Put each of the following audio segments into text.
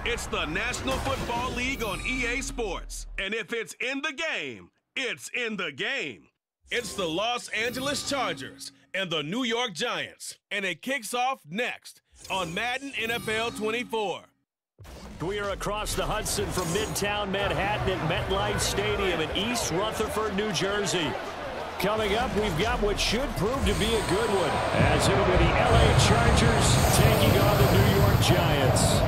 It's the National Football League on EA Sports. And if it's in the game, it's in the game. It's the Los Angeles Chargers and the New York Giants. And it kicks off next on Madden NFL 24. We are across the Hudson from Midtown Manhattan at MetLife Stadium in East Rutherford, New Jersey. Coming up, we've got what should prove to be a good one, as it'll be the LA Chargers taking on the New York Giants.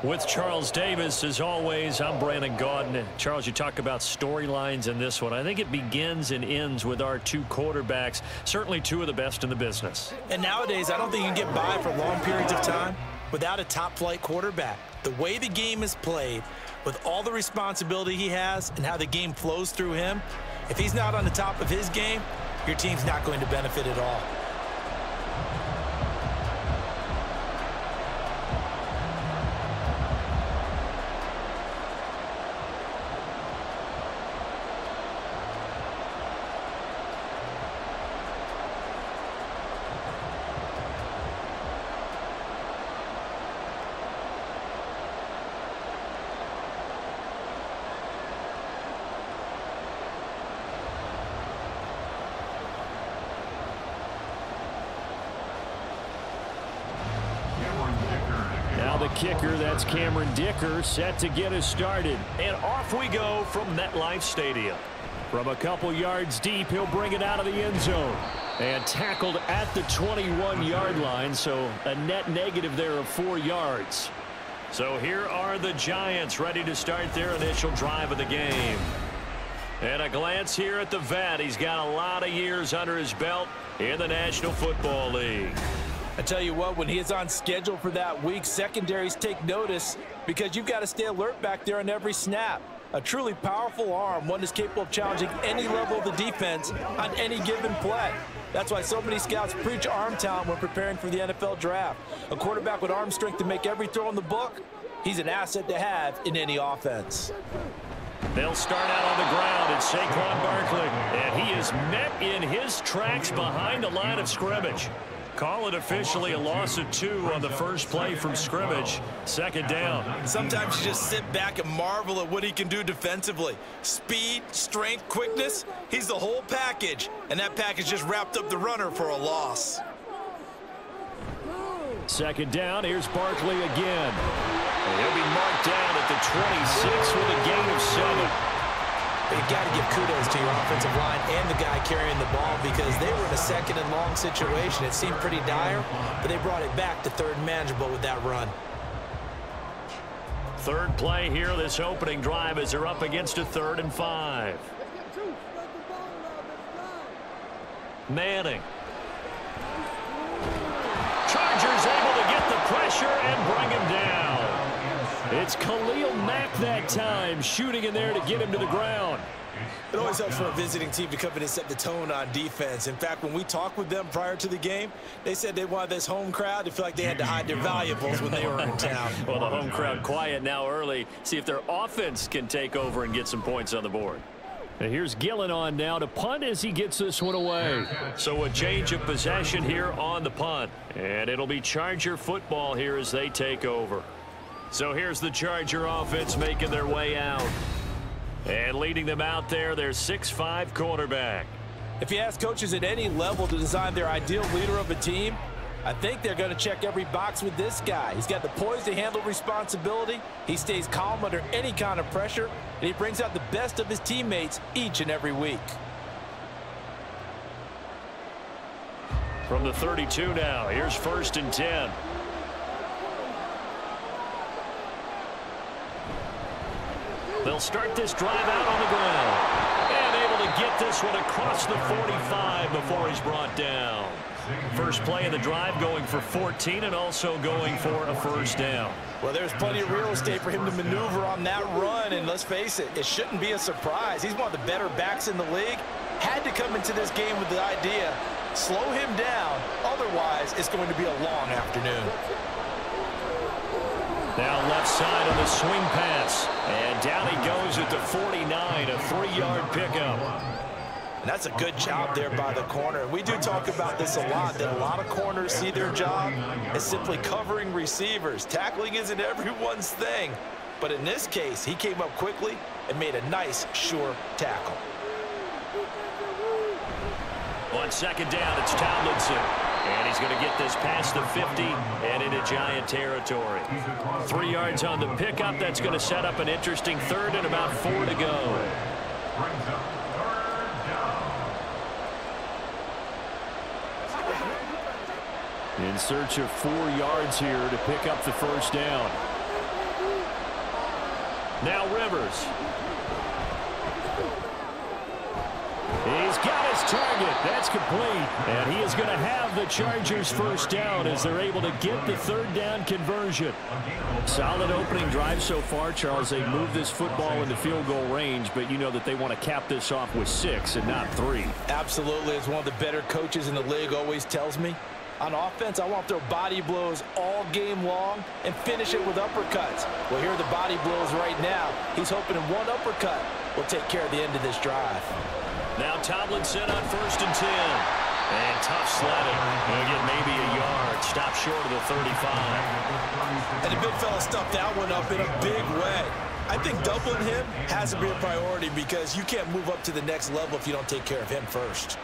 With Charles Davis, as always, I'm Brandon Gaudin. Charles, you talk about storylines in this one. I think it begins and ends with our two quarterbacks, certainly two of the best in the business. And nowadays, I don't think you can get by for long periods of time without a top-flight quarterback. The way the game is played, with all the responsibility he has and how the game flows through him, if he's not on the top of his game, your team's not going to benefit at all. The kicker, that's Cameron Dicker, set to get us started. And off we go from MetLife Stadium. From a couple yards deep, he'll bring it out of the end zone. And tackled at the 21-yard line, so a net negative there of 4 yards. So here are the Giants ready to start their initial drive of the game. And a glance here at the vet. He's got a lot of years under his belt in the National Football League. I tell you what, when he is on schedule for that week, secondaries take notice because you've got to stay alert back there on every snap. A truly powerful arm, one is capable of challenging any level of the defense on any given play. That's why so many scouts preach arm talent when preparing for the NFL draft. A quarterback with arm strength to make every throw in the book, he's an asset to have in any offense. They'll start out on the ground at Saquon Barkley, and he is met in his tracks behind the line of scrimmage. Call it officially a loss of 2 on the first play from scrimmage. Second down. Sometimes you just sit back and marvel at what he can do defensively. Speed, strength, quickness, he's the whole package. And that package just wrapped up the runner for a loss. Second down, here's Barkley again. And he'll be marked down at the 26 with a gain of 7. You've got to give kudos to your offensive line and the guy carrying the ball because they were in a second and long situation. It seemed pretty dire, but they brought it back to third and manageable with that run. Third play here, this opening drive, as they're up against a 3rd and 5. Manning. Chargers able to get the pressure and bring him down. It's Khalil Mack that time, shooting in there to get him to the ground. It always helps for a visiting team to come in and set the tone on defense. In fact, when we talked with them prior to the game, they said they wanted this home crowd to feel like they had to hide their valuables when they were in town. Well, the home crowd quiet now early. See if their offense can take over and get some points on the board. And here's Gillen on now to punt as he gets this one away. So a change of possession here on the punt. And it'll be Charger football here as they take over. So here's the Charger offense making their way out. And leading them out there, their 6'5" quarterback. If you ask coaches at any level to design their ideal leader of a team, I think they're going to check every box with this guy. He's got the poise to handle responsibility. He stays calm under any kind of pressure, and he brings out the best of his teammates each and every week. From the 32 now, here's 1st and 10. They'll start this drive out on the ground. And able to get this one across the 45 before he's brought down. First play of the drive going for 14 and also going for a 1st down. Well, there's plenty of real estate for him to maneuver on that run, and let's face it, it shouldn't be a surprise. He's one of the better backs in the league. Had to come into this game with the idea, slow him down, otherwise it's going to be a long afternoon. Now left side on the swing pass, and down he goes at the 49, a 3-yard pickup. And that's a good job there by the corner. And we do talk about this a lot, that a lot of corners see their job as simply covering receivers. Tackling isn't everyone's thing. But in this case, he came up quickly and made a nice, sure tackle. On second down, it's Tomlinson. And he's going to get this past the 50 and into Giant territory. 3 yards on the pickup. That's going to set up an interesting third and about 4 to go. In search of 4 yards here to pick up the first down. Now Rivers. He's got his target. That's complete. And he is going to have the Chargers first down as they're able to get the third down conversion. Solid opening drive so far, Charles. They moved this football into field goal range, but you know that they want to cap this off with 6 and not 3. Absolutely. As one of the better coaches in the league always tells me, on offense, I want their body blows all game long and finish it with uppercuts. Well, here are the body blows right now. He's hoping in one uppercut will take care of the end of this drive. Now Tomlinson on 1st and 10. And tough sledding. He'll get maybe a yard. Stop short of the 35. And the big fella stuffed that one up in a big way. I think doubling him has to be a priority because you can't move up to the next level if you don't take care of him first.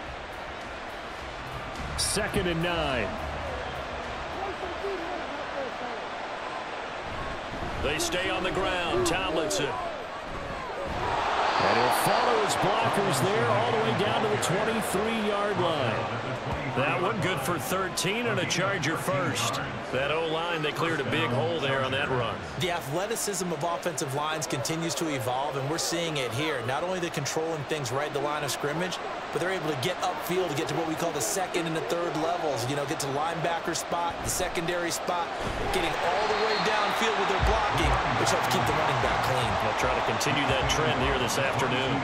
2nd and 9. They stay on the ground. Tomlinson. And he'll follow his blockers there all the way down to the 23-yard line. That one good for 13 and a Charger first. That O-line, they cleared a big hole there on that run. The athleticism of offensive lines continues to evolve, and we're seeing it here. Not only are they controlling things right at the line of scrimmage, but they're able to get upfield to get to what we call the second and the third levels. You know, get to the linebacker spot, the secondary spot, getting all the way downfield with their blocking, which helps keep the running back clean. They'll try to continue that trend here this afternoon.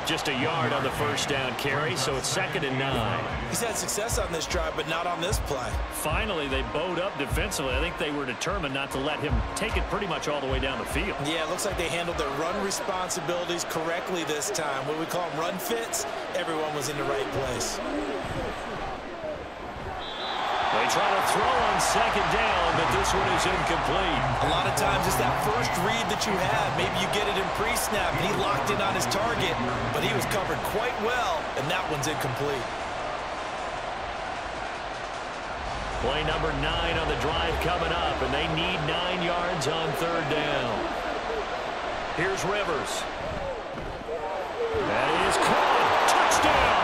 Just a yard on the first down carry, so it's 2nd and 9. He's had success on this drive, but not on this play. Finally, they bowed up defensively. I think they were determined not to let him take it pretty much all the way down the field. Yeah, it looks like they handled their run responsibilities correctly this time. What we call them run fits, everyone was in the right place. They try to throw on 2nd down, but this one is incomplete. A lot of times it's that first read that you have. Maybe you get it in pre-snap, and he locked in on his target, but he was covered quite well, and that one's incomplete. Play number 9 on the drive coming up, and they need 9 yards on 3rd down. Here's Rivers. That is caught. Touchdown!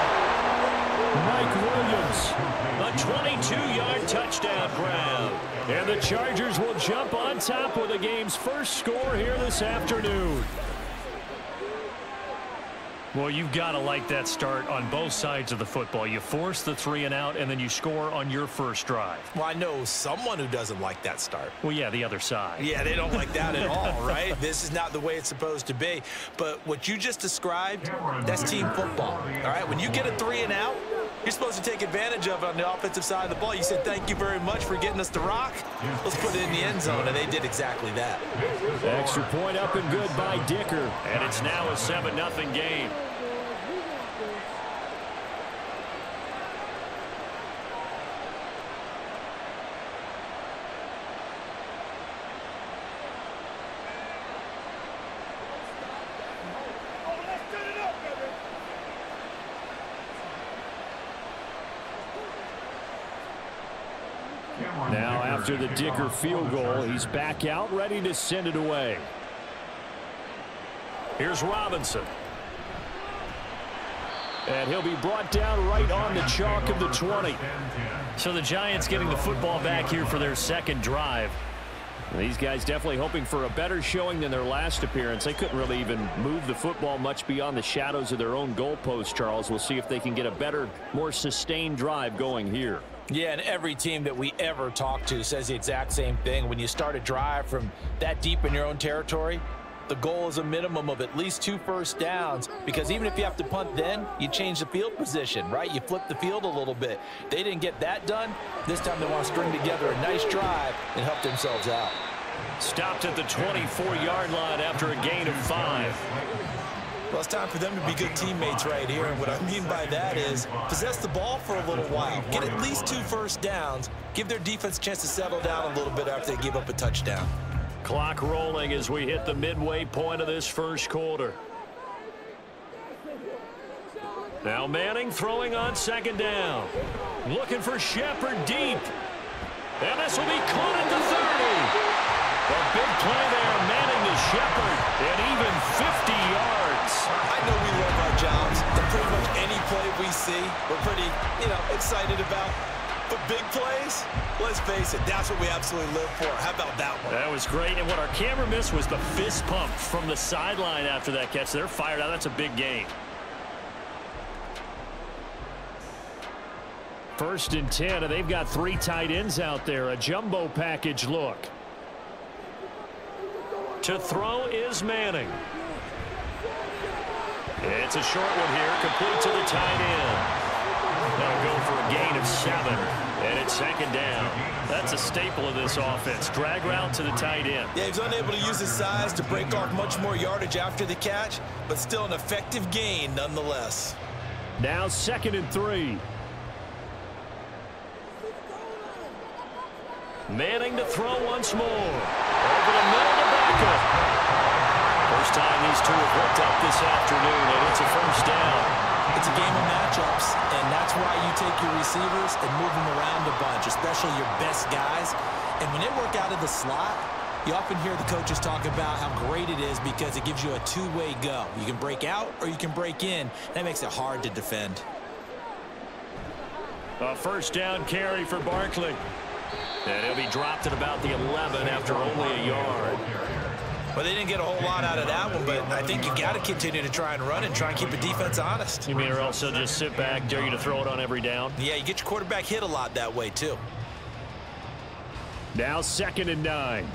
Mike Williams. A 22-yard touchdown grab. And the Chargers will jump on top with the game's first score here this afternoon. Well, you've got to like that start on both sides of the football. You force the 3 and out, and then you score on your first drive. Well, I know someone who doesn't like that start. Well, yeah, the other side. Yeah, they don't like that at all, right? This is not the way it's supposed to be. But what you just described, that's team football, all right? When you get a 3 and out, you're supposed to take advantage of it on the offensive side of the ball. You said, thank you very much for getting us the rock. Let's put it in the end zone, and they did exactly that. Extra point up and good by Dicker. And it's now a 7-0 game. Now, after the Dicker field goal, he's back out, ready to send it away. Here's Robinson. And he'll be brought down right on the chalk of the 20. So the Giants getting the football back here for their second drive. These guys definitely hoping for a better showing than their last appearance. They couldn't really even move the football much beyond the shadows of their own goalpost, Charles. We'll see if they can get a better, more sustained drive going here. Yeah, and every team that we ever talk to says the exact same thing. When you start a drive from that deep in your own territory, the goal is a minimum of at least 2 first downs, because even if you have to punt then, you change the field position, right? You flip the field a little bit. They didn't get that done. This time they want to string together a nice drive and help themselves out. Stopped at the 24-yard line after a gain of 5. Well, it's time for them to be good teammates right here. And what I mean by that is possess the ball for a little while. Get at least 2 first downs. Give their defense a chance to settle down a little bit after they give up a touchdown. Clock rolling as we hit the midway point of this first quarter. Now Manning throwing on second down. Looking for Shepard deep. And this will be caught at the 30. A big play there, Manning to Shepard, and even 50 yards. I know we love our jobs, and pretty much any play we see, we're pretty, excited about. But big plays, let's face it, that's what we absolutely live for. How about that one? That was great, and what our camera missed was the fist pump from the sideline after that catch. They're fired out. That's a big gain. 1st and 10, and they've got 3 tight ends out there. A jumbo package look. To throw is Manning. It's a short one here, complete to the tight end. That'll go for a gain of 7, and it's second down. That's a staple of this offense. Drag route to the tight end. Yeah, he's unable to use his size to break off much more yardage after the catch, but still an effective gain nonetheless. Now 2nd and 3. Manning to throw once more. Over the middle to Beckham. First time these two have hooked up this afternoon, and it's a first down. It's a game of matchups, and that's why you take your receivers and move them around a bunch, especially your best guys. And when they work out of the slot, you often hear the coaches talk about how great it is because it gives you a two-way go. You can break out or you can break in. That makes it hard to defend. A first down carry for Barkley. And he'll be dropped at about the 11 after only a yard. Well, they didn't get a whole lot out of that one, but I think you got to continue to try and run and try and keep the defense honest. You mean or else they'll just sit back, dare you to throw it on every down? Yeah, you get your quarterback hit a lot that way, too. Now 2nd and 9.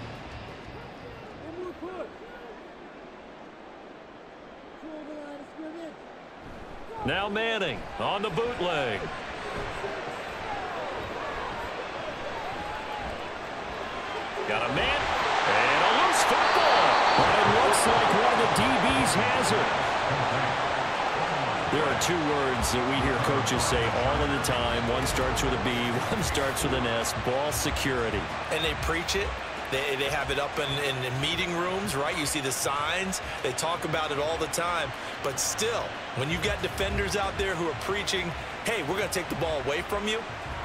Now Manning on the bootleg. Got a man, and a loose football. But it looks like one of the DBs has it. There are 2 words that we hear coaches say all of the time. One starts with a B, one starts with an S, ball security. And they preach it. They have it up in meeting rooms, right? You see the signs. They talk about it all the time. But still, when you've got defenders out there who are preaching, hey, we're going to take the ball away from you,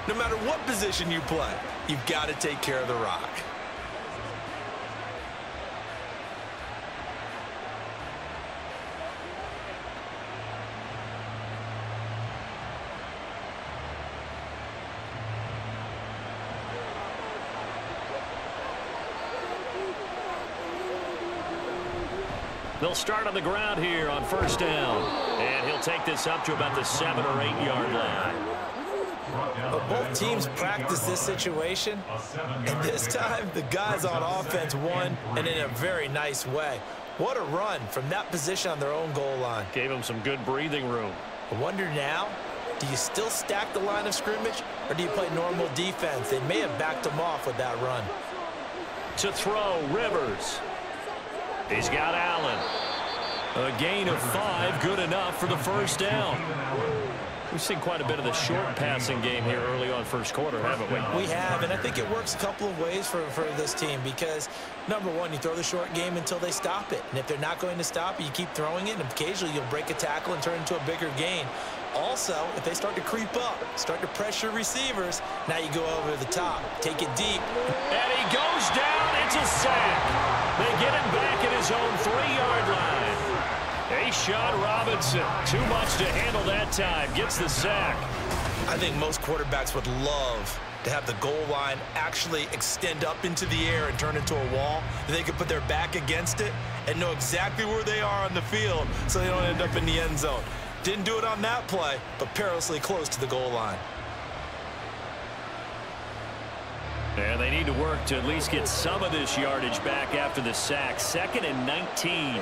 no matter what position you play, you've got to take care of the rock. They'll start on the ground here on first down. And he'll take this up to about the 7 or 8 yard line. But both teams practice this situation. And this time, the guys on offense won, and in a very nice way. What a run from that position on their own goal line. Gave them some good breathing room. I wonder now, do you still stack the line of scrimmage, or do you play normal defense? They may have backed them off with that run. To throw, Rivers. He's got Allen. A gain of 5, good enough for the first down. We've seen quite a bit of the short passing game here early on first quarter, haven't we? We have, and I think it works a couple of ways for this team because, number one, you throw the short game until they stop it. And if they're not going to stop it, you keep throwing it, and occasionally you'll break a tackle and turn it into a bigger gain. Also, if they start to creep up, start to pressure receivers, now you go over the top, take it deep. And he goes down. It's a sack. They get him back at his own 3-yard line. A'Shawn Robinson, too much to handle that time, gets the sack. I think most quarterbacks would love to have the goal line actually extend up into the air and turn into a wall. They could put their back against it and know exactly where they are on the field so they don't end up in the end zone. Didn't do it on that play, but perilously close to the goal line. And they need to work to at least get some of this yardage back after the sack. 2nd and 19.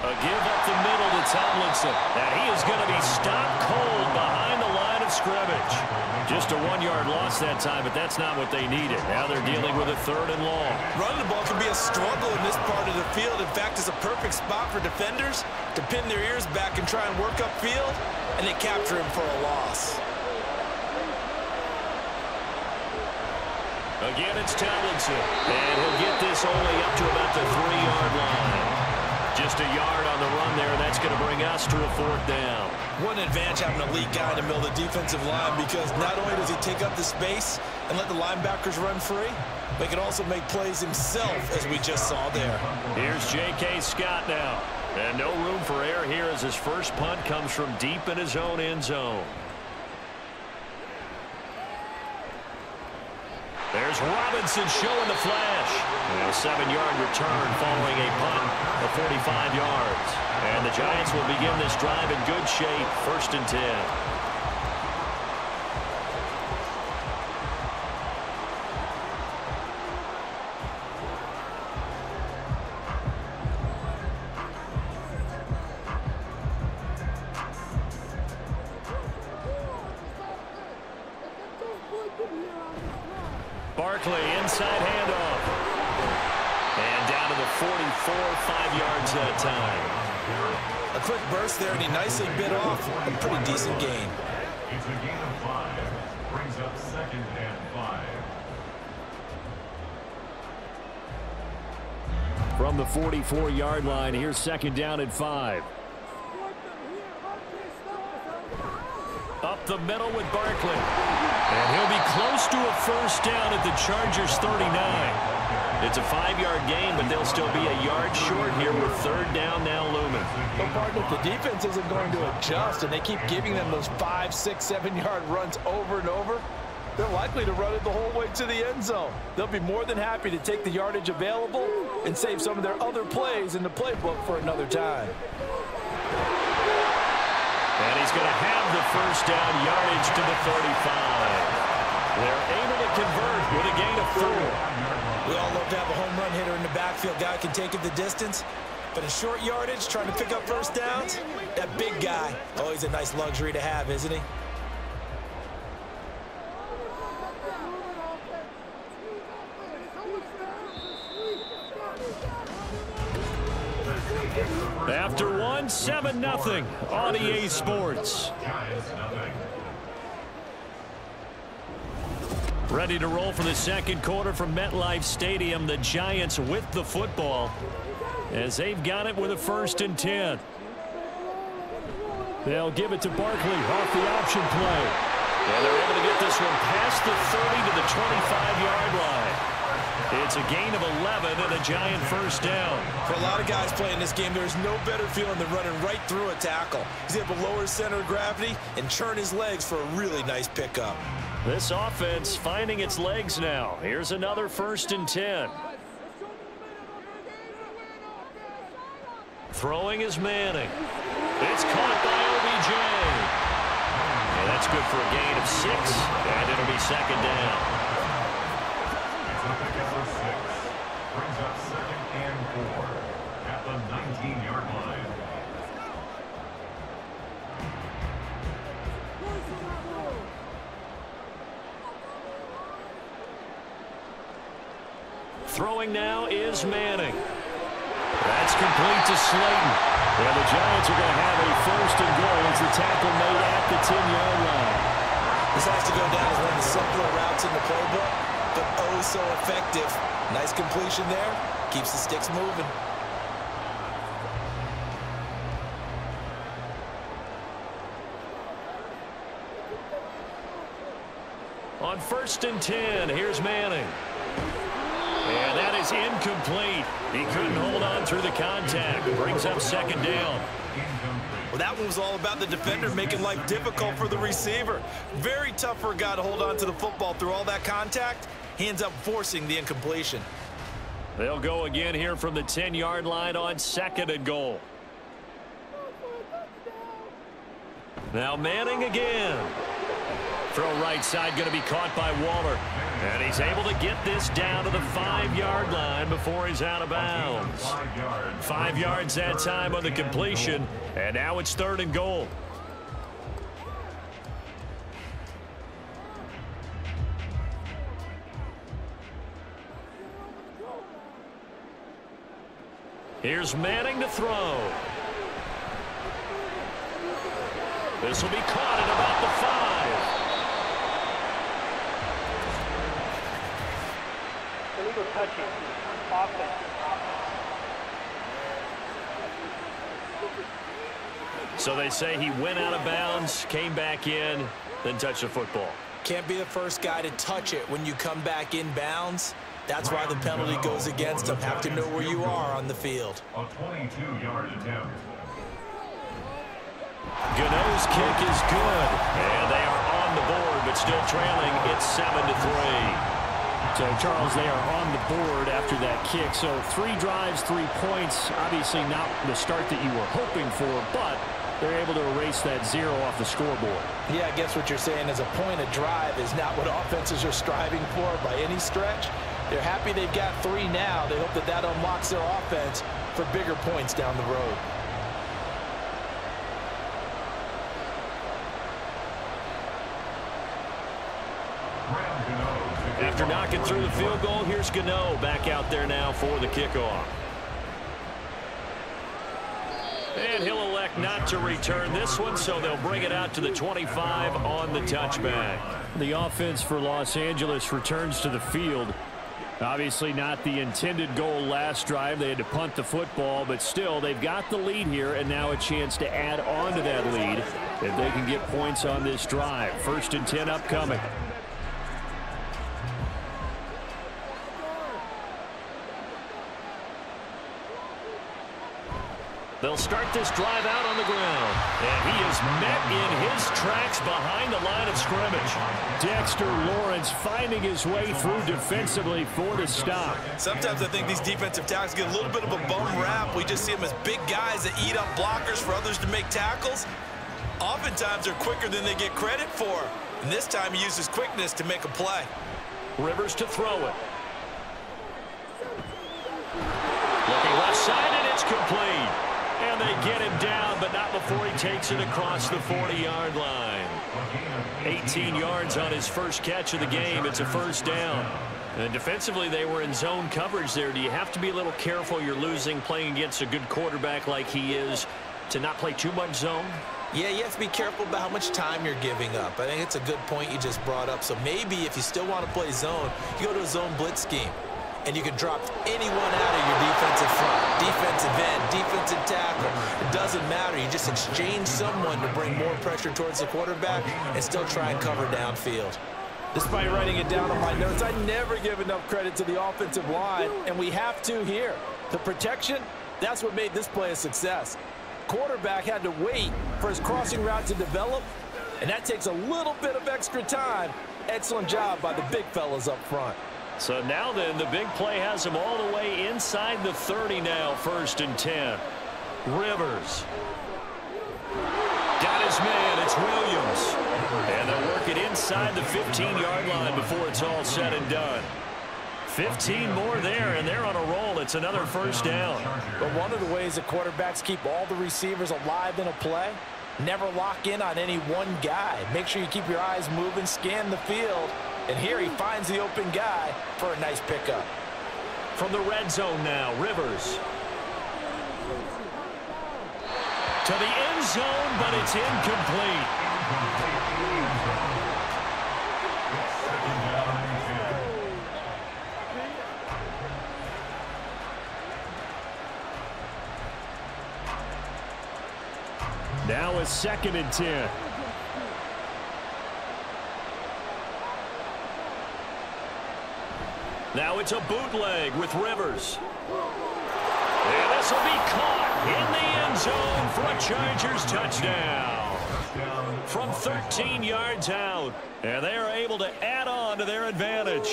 A give up the middle to Tomlinson. And he is going to be stopped cold behind the line of of scrimmage. Just a 1-yard loss that time, but that's not what they needed. Now they're dealing with a 3rd and long. Running the ball can be a struggle in this part of the field. In fact, it's a perfect spot for defenders to pin their ears back and try and work upfield, and they capture him for a loss. Again, it's Tomlinson, and he'll get this only up to about the 3-yard line. Just a yard on the run there. That's going to bring us to a 4th down. What an advantage having an elite guy in the middle of the defensive line, because not only does he take up the space and let the linebackers run free, but he can also make plays himself, as we just saw there. Here's J.K. Scott now. And no room for error here as his first punt comes from deep in his own end zone. There's Robinson showing the flash. And a 7-yard return following a punt of 45 yards. And the Giants will begin this drive in good shape, 1st and 10. Barkley, inside handoff. And down to the 44, 5 yards that time. A quick burst there, and he nicely bit off a pretty decent gain. It's a gain of 5. Brings up 2nd and 5. From the 44-yard line, here's 2nd down and 5. Up the middle with Barkley. And he'll be close to a 1st down at the Chargers' 39. It's a 5-yard gain, but they'll still be a yard short here with 3rd down now looming. But partner, if the defense isn't going to adjust and they keep giving them those 5, 6, 7-yard runs over and over, they're likely to run it the whole way to the end zone. They'll be more than happy to take the yardage available and save some of their other plays in the playbook for another time. And he's going to have the 1st down, yardage to the 35. They're able to convert with a gain of 4. We all love to have a home run hitter in the backfield. Guy can take it the distance. But in short yardage, trying to pick up 1st downs, that big guy, always a nice luxury to have, isn't he? After 1, 7-0 on EA Sports. Ready to roll for the 2nd quarter from MetLife Stadium. The Giants with the football as they've got it with a 1st and 10. They'll give it to Barkley off the option play. And they're able to get this one past the 30 to the 25-yard line. It's a gain of 11 and a Giant 1st down. For a lot of guys playing this game, there's no better feeling than running right through a tackle. He's able to lower his center of gravity and churn his legs for a really nice pickup. This offense finding its legs now. Here's another 1st and 10. Throwing is Manning. It's caught by OBJ. And that's good for a gain of 6, and it'll be 2nd down. Brings up 2nd and 4 at the 19-yard line. Throwing now is Manning. That's complete to Slayton. And the Giants are going to have a 1st and goal as the tackle made at the 10-yard line. This has to go down as one of the simpler routes in the playbook, but oh so effective. Nice completion there. Keeps the sticks moving. On 1st and 10, here's Manning. And that is incomplete. He couldn't hold on through the contact. Brings up 2nd down. Well, that one was all about the defender making life difficult for the receiver. Very tough for a guy to hold on to the football through all that contact. He ends up forcing the incompletion. They'll go again here from the 10-yard line on 2nd and goal. Now Manning again. Throw right side going to be caught by Waller. And he's able to get this down to the 5-yard line before he's out of bounds. 5 yards that time on the completion. And now it's 3rd and goal. Here's Manning to throw. This will be caught at about the 5. Illegal touching. Offense. So they say he went out of bounds, came back in, then touched the football. Can't be the first guy to touch it when you come back in bounds. That's why the penalty goes against him. Have to know where you are on the field. A 22-yard attempt. Gano's kick is good, and they are on the board, but still trailing. It's 7-3. So, Charles, they are on the board after that kick. So 3 drives, 3 points. Obviously not the start that you were hoping for, but they're able to erase that 0 off the scoreboard. Yeah, I guess what you're saying is a point of drive is not what offenses are striving for by any stretch. They're happy they've got 3 now. They hope that that unlocks their offense for bigger points down the road. After knocking through the field goal, here's Gano back out there now for the kickoff. And he'll elect not to return this one, so they'll bring it out to the 25 on the touchback. The offense for Los Angeles returns to the field. Obviously not the intended goal last drive. They had to punt the football, but still they've got the lead here and now a chance to add on to that lead if they can get points on this drive. 1st and 10 upcoming. They'll start this drive out on the ground. And he is met in his tracks behind the line of scrimmage. Dexter Lawrence finding his way through defensively for the stop. Sometimes I think these defensive tackles get a little bit of a bum rap. We just see them as big guys that eat up blockers for others to make tackles. Oftentimes they're quicker than they get credit for. And this time he uses quickness to make a play. Rivers to throw it. Looking left side, and it's complete. And they get him down, but not before he takes it across the 40-yard line. 18 yards on his first catch of the game. It's a 1st down. And defensively, they were in zone coverage there. Do you have to be a little careful? You're losing, playing against a good quarterback like he is, to not play too much zone? Yeah, you have to be careful about how much time you're giving up. I think it's a good point you just brought up. So maybe if you still want to play zone, you go to a zone blitz scheme. And you can drop anyone out of your defensive front, defensive end, defensive tackle. It doesn't matter. You just exchange someone to bring more pressure towards the quarterback and still try and cover downfield. Despite writing it down on my notes, I never give enough credit to the offensive line, and we have to here. The protection, that's what made this play a success. Quarterback had to wait for his crossing route to develop, and that takes a little bit of extra time. Excellent job by the big fellas up front. So now then, the big play has him all the way inside the 30 now, 1st and 10. Rivers. Got his man, it's Williams. And they'll work it inside the 15-yard line before it's all said and done. 15 more there, and they're on a roll. It's another 1st down. But one of the ways that quarterbacks keep all the receivers alive in a play, never lock in on any one guy. Make sure you keep your eyes moving, scan the field. And here he finds the open guy for a nice pickup. From the red zone now, Rivers. To the end zone, but it's incomplete. Now a 2nd and 10. Now it's a bootleg with Rivers. And this will be caught in the end zone for a Chargers touchdown. From 13 yards out. And they are able to add on to their advantage.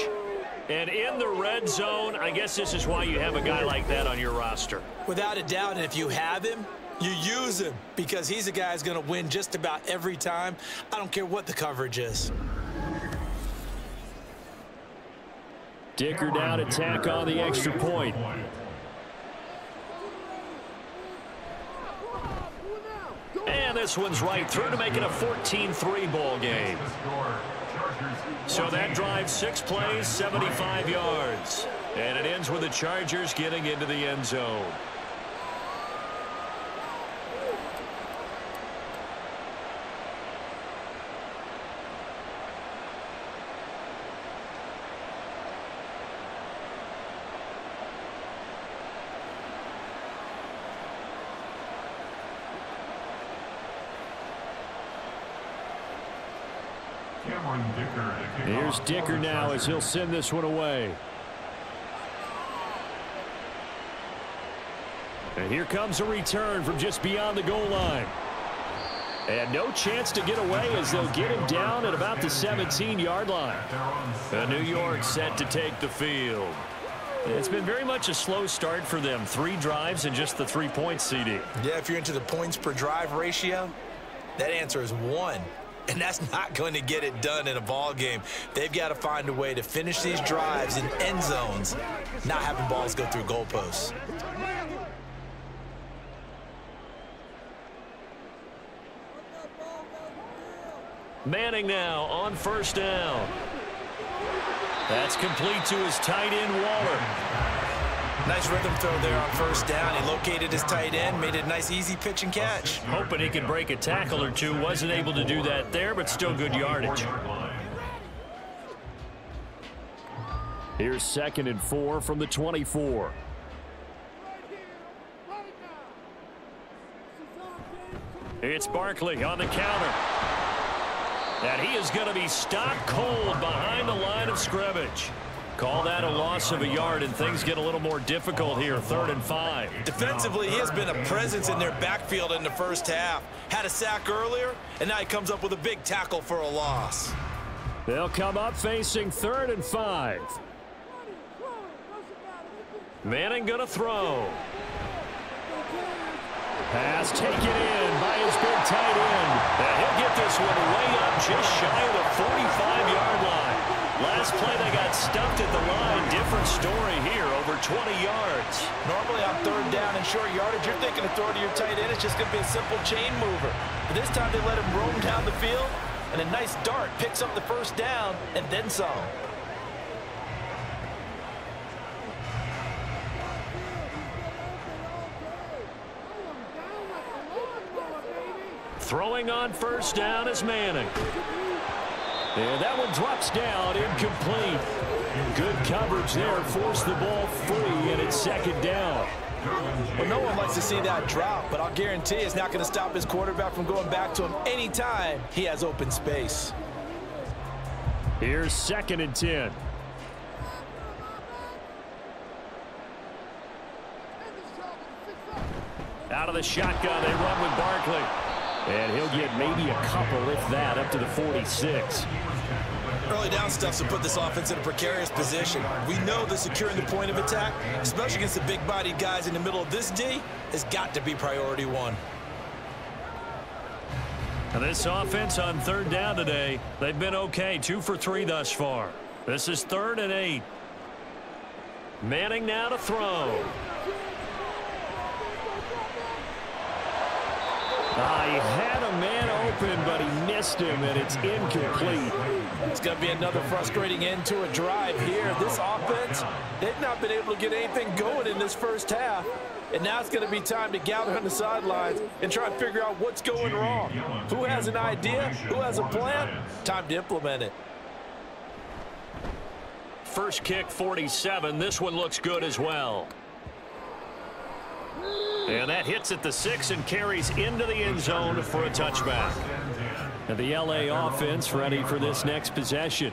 And in the red zone, I guess this is why you have a guy like that on your roster. Without a doubt, and if you have him, you use him because he's a guy who's going to win just about every time. I don't care what the coverage is. Dicker down to tack on the extra point. And this one's right through to make it a 14-3 ball game. So that drive, 6 plays, 75 yards. And it ends with the Chargers getting into the end zone. Here's Dicker now as he'll send this one away. And here comes a return from just beyond the goal line. And no chance to get away as they'll get him down at about the 17-yard line. New York set to take the field. It's been very much a slow start for them. 3 drives and just the 3 points, CD. Yeah, if you're into the points per drive ratio, that answer is 1. And that's not going to get it done in a ball game. They've got to find a way to finish these drives in end zones, not having balls go through goalposts. Manning now on first down. That's complete to his tight end, Waller. Nice rhythm throw there on first down. He located his tight end, made it a nice, easy pitch and catch. Hoping he could break a tackle or two. Wasn't able to do that there, but still good yardage. Here's 2nd and 4 from the 24. It's Barkley on the counter. And he is going to be stopped cold behind the line of scrimmage. Call that a loss of a yard, and things get a little more difficult here, 3rd and 5. Defensively, he has been a presence in their backfield in the first half. Had a sack earlier, and now he comes up with a big tackle for a loss. They'll come up facing 3rd and 5. Manning going to throw. Pass taken in by his big tight end. And he'll get this one way up just shy of the 45-yard line. Last play they got stuffed at the line. Different story here, over 20 yards. Normally on 3rd down and short yardage, you're thinking to throw to your tight end. It's just going to be a simple chain mover. But this time they let him roam down the field, and a nice dart picks up the first down and then some. Throwing on first down is Manning. And that one drops down, incomplete. Good coverage there, forced the ball free, and it's 2nd down. Well, no one likes to see that drop, but I'll guarantee it's not going to stop his quarterback from going back to him anytime he has open space. Here's 2nd and 10. Out of the shotgun, they run with Barkley. And he'll get maybe a couple, if that, up to the 46. Early down stuff to put this offense in a precarious position. We know that securing the point of attack, especially against the big-bodied guys in the middle of this D, has got to be priority 1. And this offense on 3rd down today, they've been okay, 2 for 3 thus far. This is 3rd and 8. Manning now to throw. He had a man open, but he missed him, and it's incomplete. It's going to be another frustrating end to a drive here. This offense, they've not been able to get anything going in this first half. And now it's going to be time to gather on the sidelines and try and figure out what's going wrong. Who has an idea? Who has a plan? Time to implement it. First kick, 47. This one looks good as well. And that hits at the 6 and carries into the end zone for a touchback. And the LA offense ready for this next possession.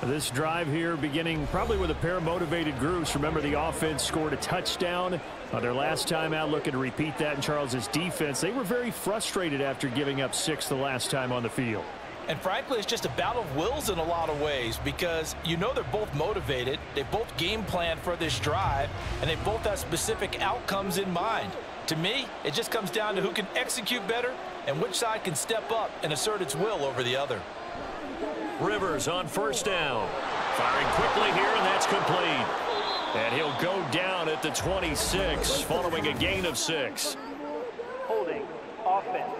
This drive here beginning probably with a pair of motivated groups. Remember, the offense scored a touchdown their last time out. Looking to repeat that in Charles's defense. They were very frustrated after giving up 6 the last time on the field. And frankly, it's just a battle of wills in a lot of ways because you know they're both motivated. They both game plan for this drive, and they both have specific outcomes in mind. To me, it just comes down to who can execute better and which side can step up and assert its will over the other. Rivers on first down. Firing quickly here, and that's complete. And he'll go down at the 26 following a gain of 6. Holding, offense.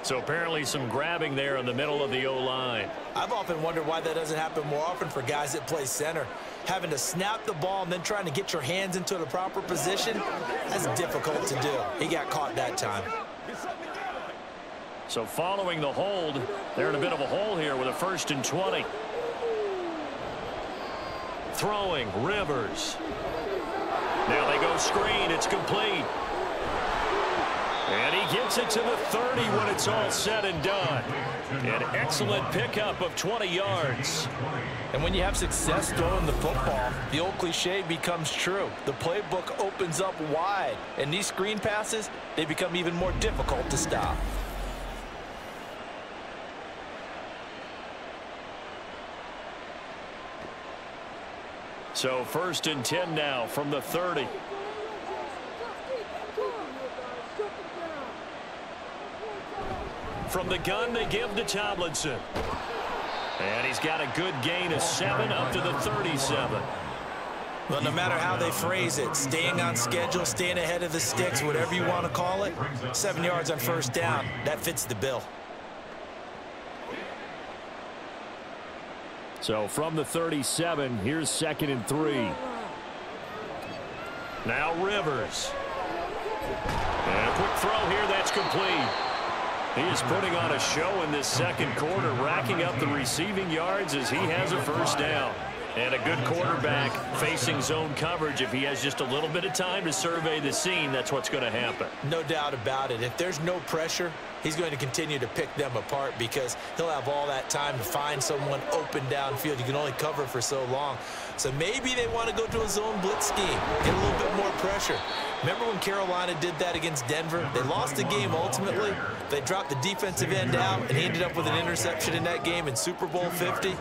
So apparently some grabbing there in the middle of the O-line. I've often wondered why that doesn't happen more often for guys that play center. Having to snap the ball and then trying to get your hands into the proper position, that's difficult to do. He got caught that time. So following the hold, they're in a bit of a hole here with a 1st and 20. Throwing, Rivers. Now they go screen, it's complete. And he gets it to the 30 when it's all said and done. An excellent pickup of 20 yards. And when you have success throwing the football, the old cliche becomes true. The playbook opens up wide, and these screen passes, they become even more difficult to stop. So 1st and 10 now from the 30. From the gun, they give to Tomlinson. And he's got a good gain of 7 up to the 37. Well, no matter how they phrase it, staying on schedule, staying ahead of the sticks, whatever you want to call it, 7 yards on 1st down, that fits the bill. So from the 37, here's 2nd and 3. Now Rivers. And a quick throw here, that's complete. He is putting on a show in this second quarter, racking up the receiving yards as he has a 1st down. And a good quarterback facing zone coverage. If he has just a little bit of time to survey the scene, that's what's going to happen. No doubt about it. If there's no pressure, he's going to continue to pick them apart because he'll have all that time to find someone open downfield. You can only cover for so long. So maybe they want to go to a zone blitz scheme, get a little bit more pressure. Remember when Carolina did that against Denver? They lost the game ultimately. They dropped the defensive end out, and he ended up with an interception in that game in Super Bowl 50.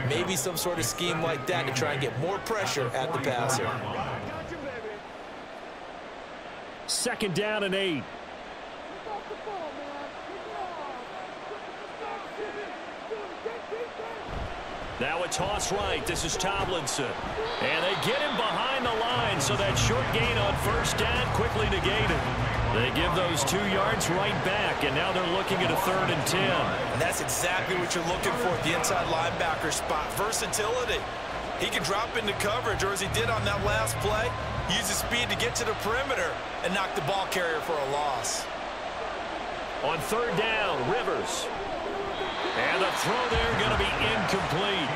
Maybe some sort of scheme like that to try and get more pressure at the passer. 2nd down and 8. Now a toss right. This is Tomlinson. And they get him behind the line, so that short gain on 1st down quickly negated. They give those 2 yards right back, and now they're looking at a 3rd and 10. And that's exactly what you're looking for at the inside linebacker spot. Versatility. He can drop into coverage, or as he did on that last play, use his speed to get to the perimeter and knock the ball carrier for a loss. On 3rd down, Rivers. And the throw there going to be incomplete.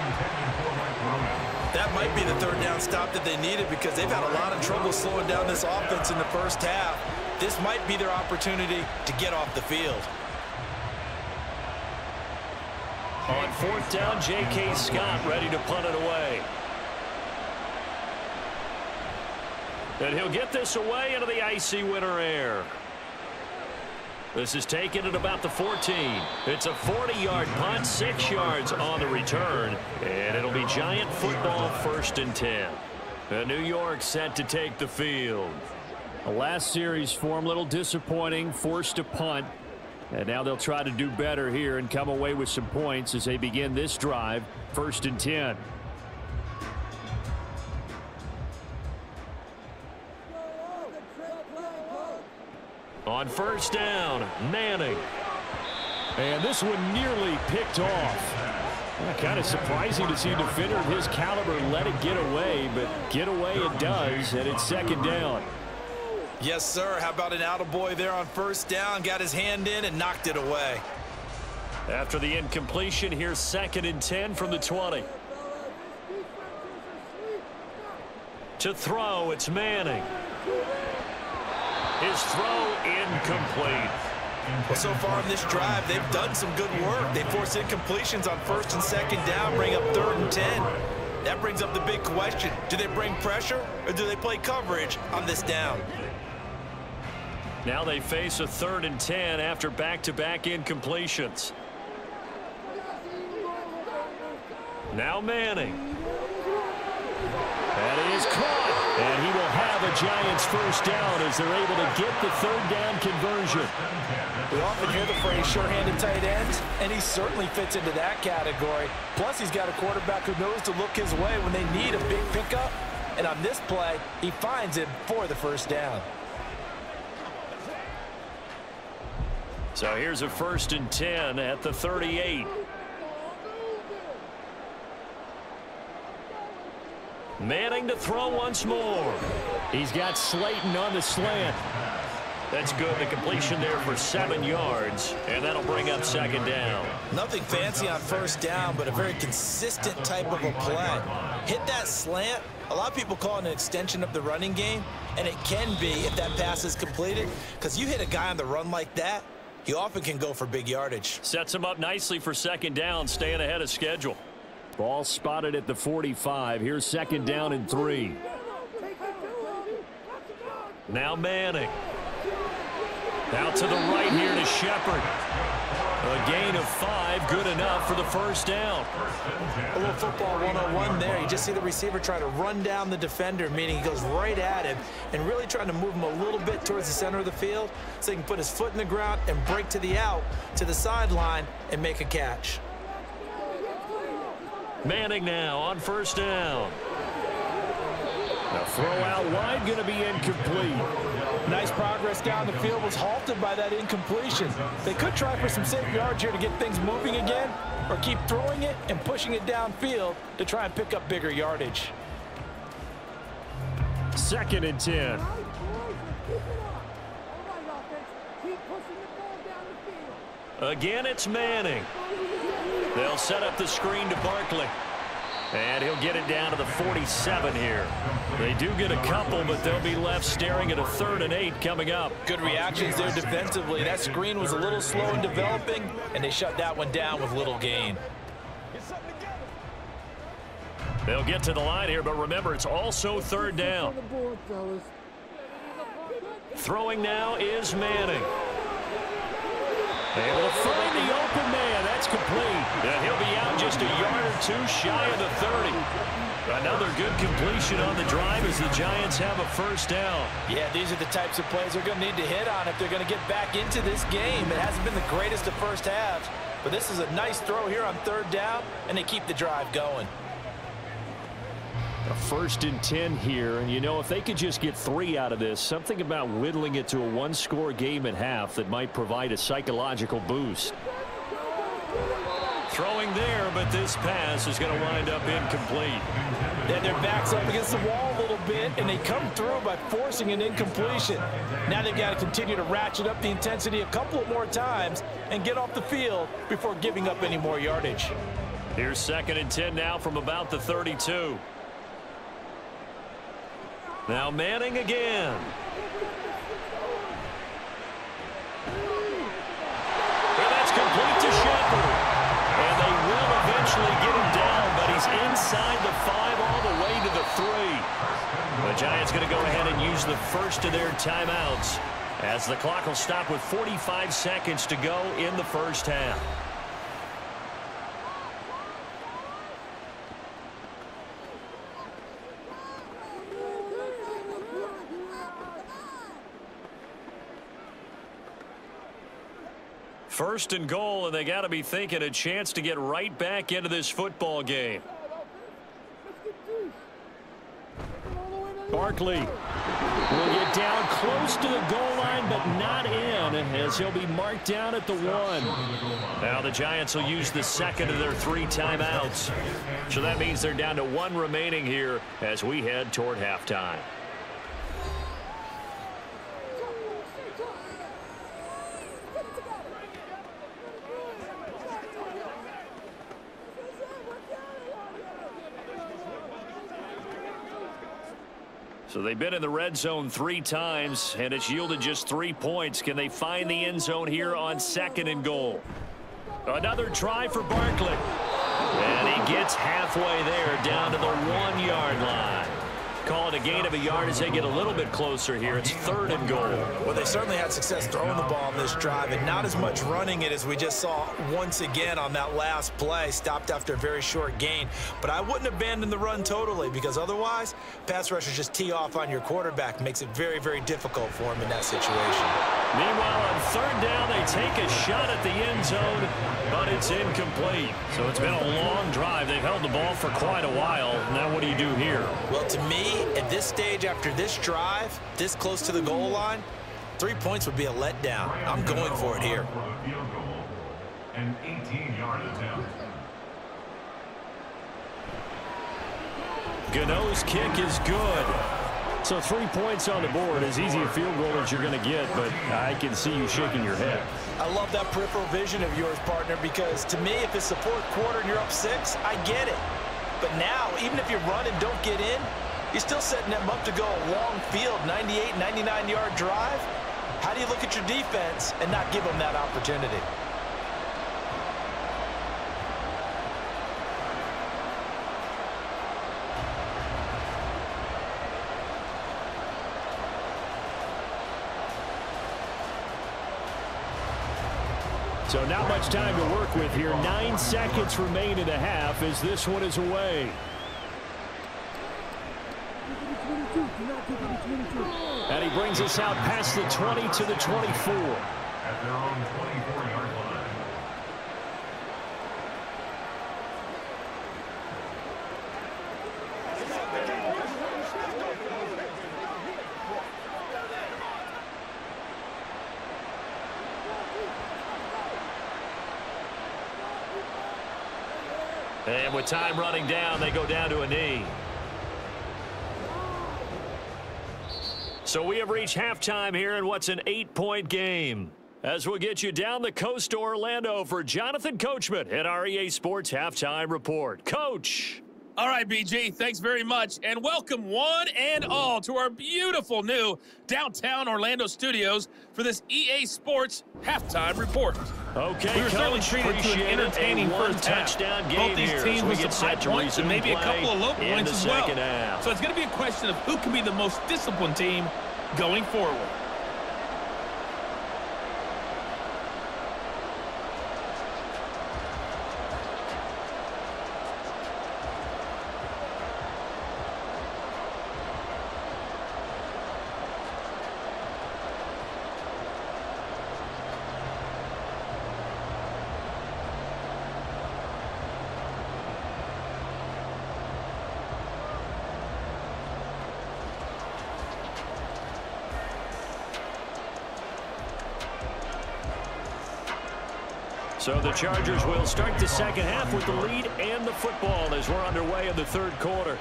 That might be the 3rd down stop that they needed because they've had a lot of trouble slowing down this offense in the 1st half. This might be their opportunity to get off the field. On 4th down, J.K. Scott ready to punt it away. And he'll get this away into the icy winter air. This is taken at about the 14. It's a 40-yard punt, 6 yards on the return. And it'll be Giant football, 1st and 10. And New York set to take the field. The last series for him, a little disappointing, forced to punt. And now they'll try to do better here and come away with some points as they begin this drive, 1st and 10. On 1st down, Manning. And this one nearly picked off. Kind of surprising to see a defender of his caliber let it get away, but get away it does, and it's 2nd down. Yes, sir. How about an attaboy there on 1st down? Got his hand in and knocked it away. After the incompletion, here's 2nd and 10 from the 20. To throw, it's Manning. His throw incomplete. Well, so far in this drive, they've done some good work. They force incompletions on 1st and 2nd down, bring up 3rd and 10. That brings up the big question. Do they bring pressure or do they play coverage on this down? Now they face a 3rd and 10 after back-to-back incompletions. Now Manning. That is caught. And he will have a Giants 1st down as they're able to get the 3rd down conversion. We often hear the phrase sure-handed tight ends, and he certainly fits into that category. Plus, he's got a quarterback who knows to look his way when they need a big pickup. And on this play, he finds him for the 1st down. So here's a 1st and 10 at the 38. Manning to throw once more. He's got Slayton on the slant. That's good. The completion there for 7 yards, and that'll bring up second down. Nothing fancy on first down, but a very consistent type of a play. Hit that slant. A lot of people call it an extension of the running game, and it can be if that pass is completed, because you hit a guy on the run like that, you often can go for big yardage. Sets him up nicely for second down, staying ahead of schedule. Ball spotted at the 45. Here's second down and 3. Now Manning. Out to the right here to Shepard. A gain of 5, good enough for the first down. A little football 101 there. You just see the receiver try to run down the defender, meaning he goes right at him and really trying to move him a little bit towards the center of the field so he can put his foot in the ground and break to the out, to the sideline, and make a catch. Manning now on first down. The throw out wide going to be incomplete. Nice progress down the field, was halted by that incompletion. They could try for some safe yards here to get things moving again, or keep throwing it and pushing it downfield to try and pick up bigger yardage. Second and 10. Again, it's Manning. They'll set up the screen to Barkley. And he'll get it down to the 47 here. They do get a couple, but they'll be left staring at a 3rd and 8 coming up. Good reactions there defensively. That screen was a little slow in developing, and they shut that one down with little gain. They'll get to the line here, but remember, it's also 3rd down. Throwing now is Manning. Able to find the open man. That's complete. And he'll be out just a yard or 2 shy of the 30. Another good completion on the drive as the Giants have a first down. Yeah, these are the types of plays they're going to need to hit on if they're going to get back into this game. It hasn't been the greatest of first halves, but this is a nice throw here on 3rd down, and they keep the drive going. A 1st and 10 here, and you know, if they could just get 3 out of this, something about whittling it to a 1-score game at half that might provide a psychological boost. Throwing there, but this pass is going to wind up incomplete. Then their back's up against the wall a little bit, and they come through by forcing an incompletion. Now they've got to continue to ratchet up the intensity a couple of more times and get off the field before giving up any more yardage. Here's 2nd and 10 now from about the 32. Now Manning again. And that's complete to Shepard. And they will eventually get him down, but he's inside the 5 all the way to the 3. The Giants going to go ahead and use the first of their timeouts as the clock will stop with 45 seconds to go in the first half. First and goal, and they got to be thinking a chance to get right back into this football game. Barkley will get down close to the goal line, but not in, as he'll be marked down at the 1. Now the Giants will use the 2nd of their 3 timeouts. So that means they're down to 1 remaining here as we head toward halftime. So they've been in the red zone 3 times, and it's yielded just 3 points. Can they find the end zone here on 2nd and goal? Another try for Barkley. And he gets halfway there, down to the 1-yard line. Call it a gain of a yard as they get a little bit closer here. It's 3rd and goal. Well, they certainly had success throwing the ball on this drive, and not as much running it as we just saw once again on that last play. Stopped after a very short gain. But I wouldn't abandon the run totally, because otherwise, pass rushers just tee off on your quarterback. Makes it very, very difficult for him in that situation. Meanwhile, on 3rd down, they take a shot at the end zone, but it's incomplete. So it's been a long drive. They've held the ball for quite a while. Now what do you do here? Well, to me, at this stage after this drive, this close to the goal line, 3 points would be a letdown. I'm going for it here. An 18-yard attempt. Gano's kick is good. So 3 points on the board, as easy a field goal as you're going to get, but I can see you shaking your head. I love that peripheral vision of yours, partner, because to me, if it's the fourth quarter and you're up 6, I get it. But now, even if you run and don't get in, you're still setting them up to go a long field, 98, 99-yard drive. How do you look at your defense and not give them that opportunity? So not much time to work with here. 9 seconds remain in the half as this one is away. And he brings us out past the 20 to the 24. At their own 24-yard line. And with time running down, they go down to a knee. So we have reached halftime here in what's an 8-point game. As we'll get you down the coast to Orlando for Jonathan Coachman at our EA Sports Halftime Report. Coach. All right, BG, thanks very much. And welcome one and all to our beautiful new downtown Orlando studios for this EA Sports Halftime Report. Okay, we were certainly treated to an entertaining first half. Both these teams with some high points and maybe a couple of low points as well. So it's going to be a question of who can be the most disciplined team going forward. So the Chargers will start the second half with the lead and the football as we're underway in the third quarter.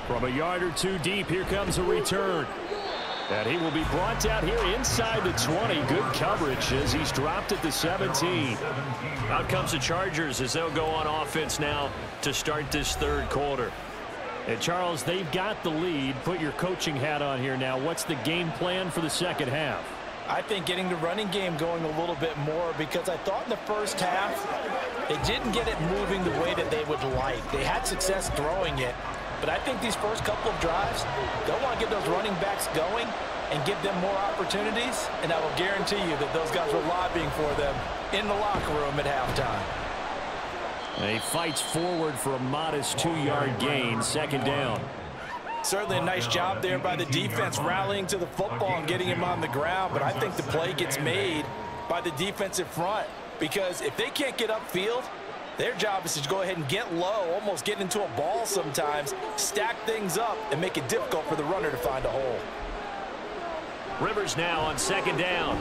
From a yard or two deep, here comes a return. And he will be brought down here inside the 20. Good coverage as he's dropped at the 17. Out comes the Chargers as they'll go on offense now to start this third quarter. And Charles, they've got the lead. Put your coaching hat on here now. What's the game plan for the second half? I think getting the running game going a little bit more, because I thought in the first half they didn't get it moving the way that they would like. They had success throwing it, but I think these first couple of drives, they'll want to get those running backs going and give them more opportunities, and I will guarantee you that those guys were lobbying for them in the locker room at halftime. And he fights forward for a modest 2-yard gain, second down. Certainly a nice job there by the defense rallying to the football and getting him on the ground, but I think the play gets made by the defensive front, because if they can't get upfield, their job is to go ahead and get low, almost get into a ball sometimes, stack things up, and make it difficult for the runner to find a hole. Rivers now on second down.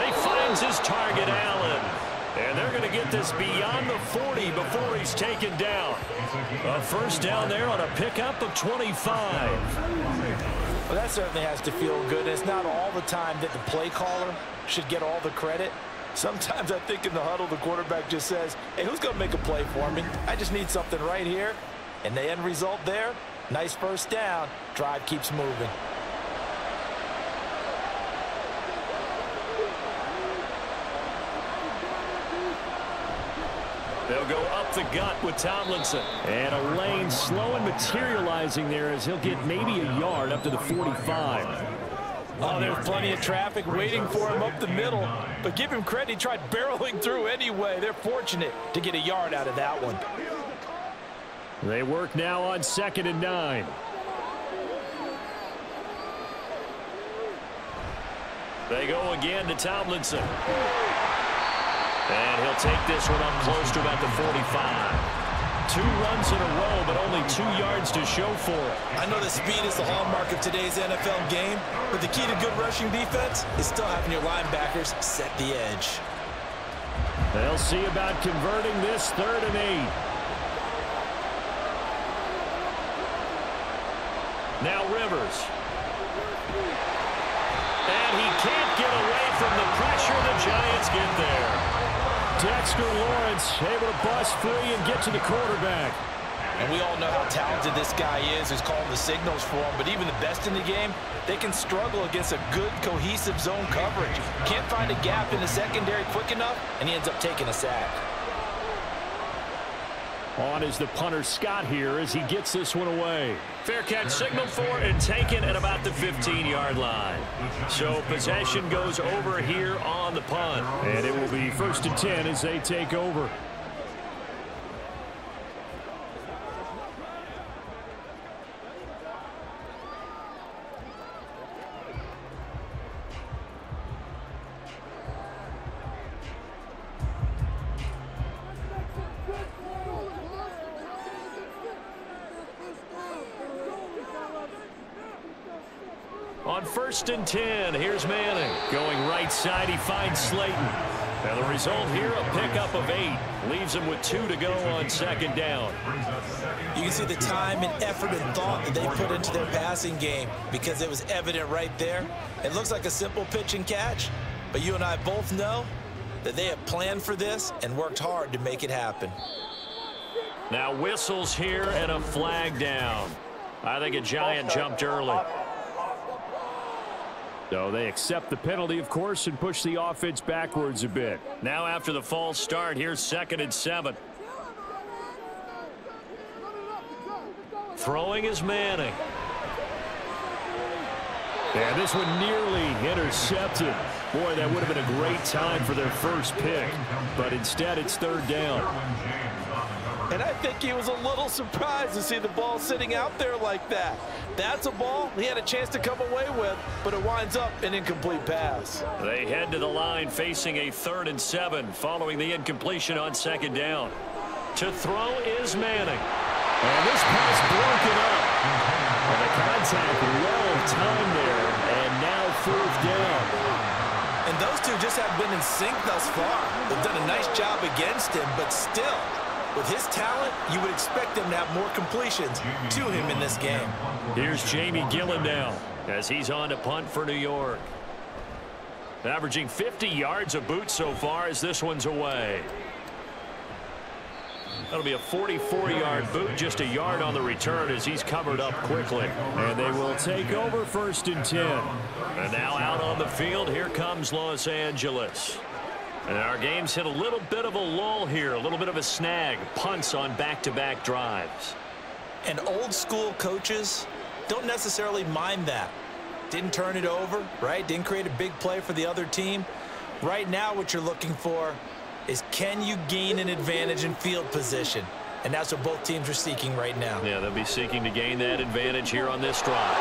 He finds his target, Allen. And they're going to get this beyond the 40 before he's taken down. A first down there on a pickup of 25. Well, that certainly has to feel good. It's not all the time that the play caller should get all the credit. Sometimes I think in the huddle, the quarterback just says, hey, who's going to make a play for me? I just need something right here. And the end result there, nice first down. Drive keeps moving. They'll go up the gut with Tomlinson. And a lane slow and materializing there as he'll get maybe a yard up to the 45. Oh, there's plenty of traffic waiting for him up the middle. But give him credit, he tried barreling through anyway. They're fortunate to get a yard out of that one. They work now on 2nd and 9. They go again to Tomlinson. And he'll take this one up close to about the 45. 2 runs in a row, but only 2 yards to show for it. I know that speed is the hallmark of today's NFL game, but the key to good rushing defense is still having your linebackers set the edge. They'll see about converting this 3rd and 8. Now Rivers. And he can't get away from the pressure. The Giants get there. Dexter Lawrence able to bust free and get to the quarterback. And we all know how talented this guy is who's calling the signals for him. But even the best in the game, they can struggle against a good, cohesive zone coverage. Can't find a gap in the secondary quick enough, and he ends up taking a sack. On is the punter Scott here as he gets this one away. Fair catch signaled for and taken at about the 15-yard line. So possession goes over here on the punt. And it will be 1st and 10 as they take over. On 1st and 10, here's Manning. Going right side, he finds Slayton. And the result here, a pickup of 8. Leaves him with 2 to go on 2nd down. You can see the time and effort and thought that they put into their passing game because it was evident right there. It looks like a simple pitch and catch, but you and I both know that they have planned for this and worked hard to make it happen. Now whistles here and a flag down. I think a Giant jumped early. So they accept the penalty, of course, and push the offense backwards a bit. Now after the false start, here's 2nd and 7. Throwing is Manning. And this one nearly intercepted. Boy, that would have been a great time for their first pick. But instead, it's 3rd down. And I think he was a little surprised to see the ball sitting out there like that. That's a ball he had a chance to come away with, but it winds up an incomplete pass. They head to the line facing a 3rd and 7 following the incompletion on 2nd down. To throw is Manning. And this pass broken up. And the contact well timed there, and now 4th down. And those two just have been in sync thus far. They've done a nice job against him, but still, with his talent, you would expect him to have more completions to him in this game. Here's Jamie Gillen now as he's on to punt for New York. Averaging 50 yards a boot so far as this one's away. That'll be a 44-yard boot, just a yard on the return as he's covered up quickly. And they will take over 1st and 10. And now out on the field, here comes Los Angeles. And our game's hit a little bit of a lull here, a little bit of a snag. Punts on back-to-back drives. And old school coaches don't necessarily mind that. Didn't turn it over, right? Didn't create a big play for the other team. Right now what you're looking for is can you gain an advantage in field position? And that's what both teams are seeking right now. Yeah, they'll be seeking to gain that advantage here on this drive.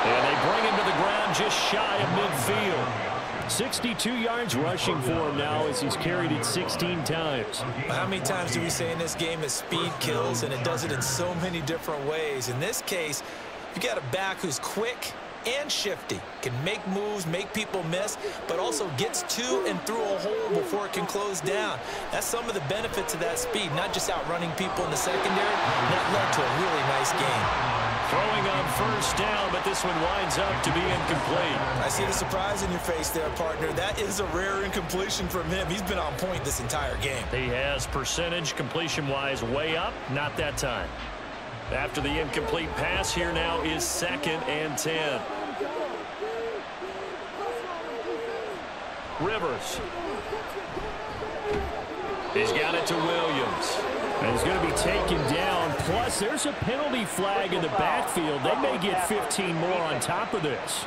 And they bring him to the ground just shy of midfield. 62 yards rushing for him now as he's carried it 16 times. How many times do we say in this game that speed kills, and it does it in so many different ways? In this case, you got a back who's quick and shifty, can make moves, make people miss, but also gets to and through a hole before it can close down. That's some of the benefits of that speed, not just outrunning people in the secondary. That led to a really nice game. Throwing on 1st down, but this one winds up to be incomplete. I see the surprise in your face there, partner. That is a rare incompletion from him. He's been on point this entire game. He has percentage completion-wise way up, not that time. After the incomplete pass, here now is 2nd and 10. Rivers. He's got it to Williams. And he's going to be taken down. Plus, there's a penalty flag in the backfield. They may get 15 more on top of this.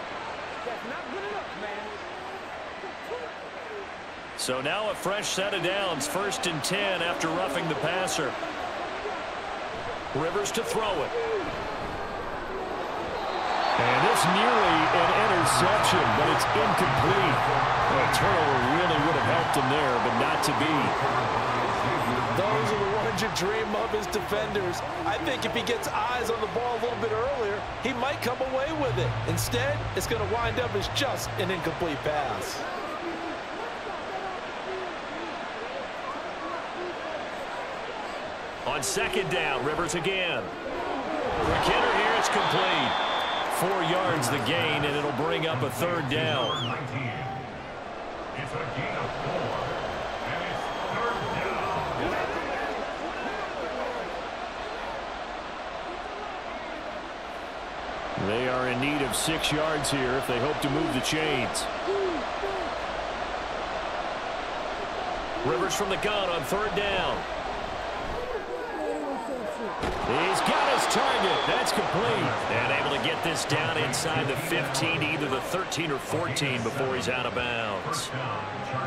So now a fresh set of downs. 1st and 10 after roughing the passer. Rivers to throw it. And it's nearly an interception, but it's incomplete. Well, a turnover really would have helped him there, but not to be. Those are the ones you dream of as defenders. I think if he gets eyes on the ball a little bit earlier, he might come away with it. Instead, it's going to wind up as just an incomplete pass. On 2nd down, Rivers again. McKinnon here, it's complete. 4 yards the gain, and it'll bring up a third down. It's a gain of 4, and it's third down. They are in need of 6 yards here if they hope to move the chains. Rivers from the gun on third down. He's got his target. That's complete. And able to get this down inside the 15, either the 13 or 14 before he's out of bounds.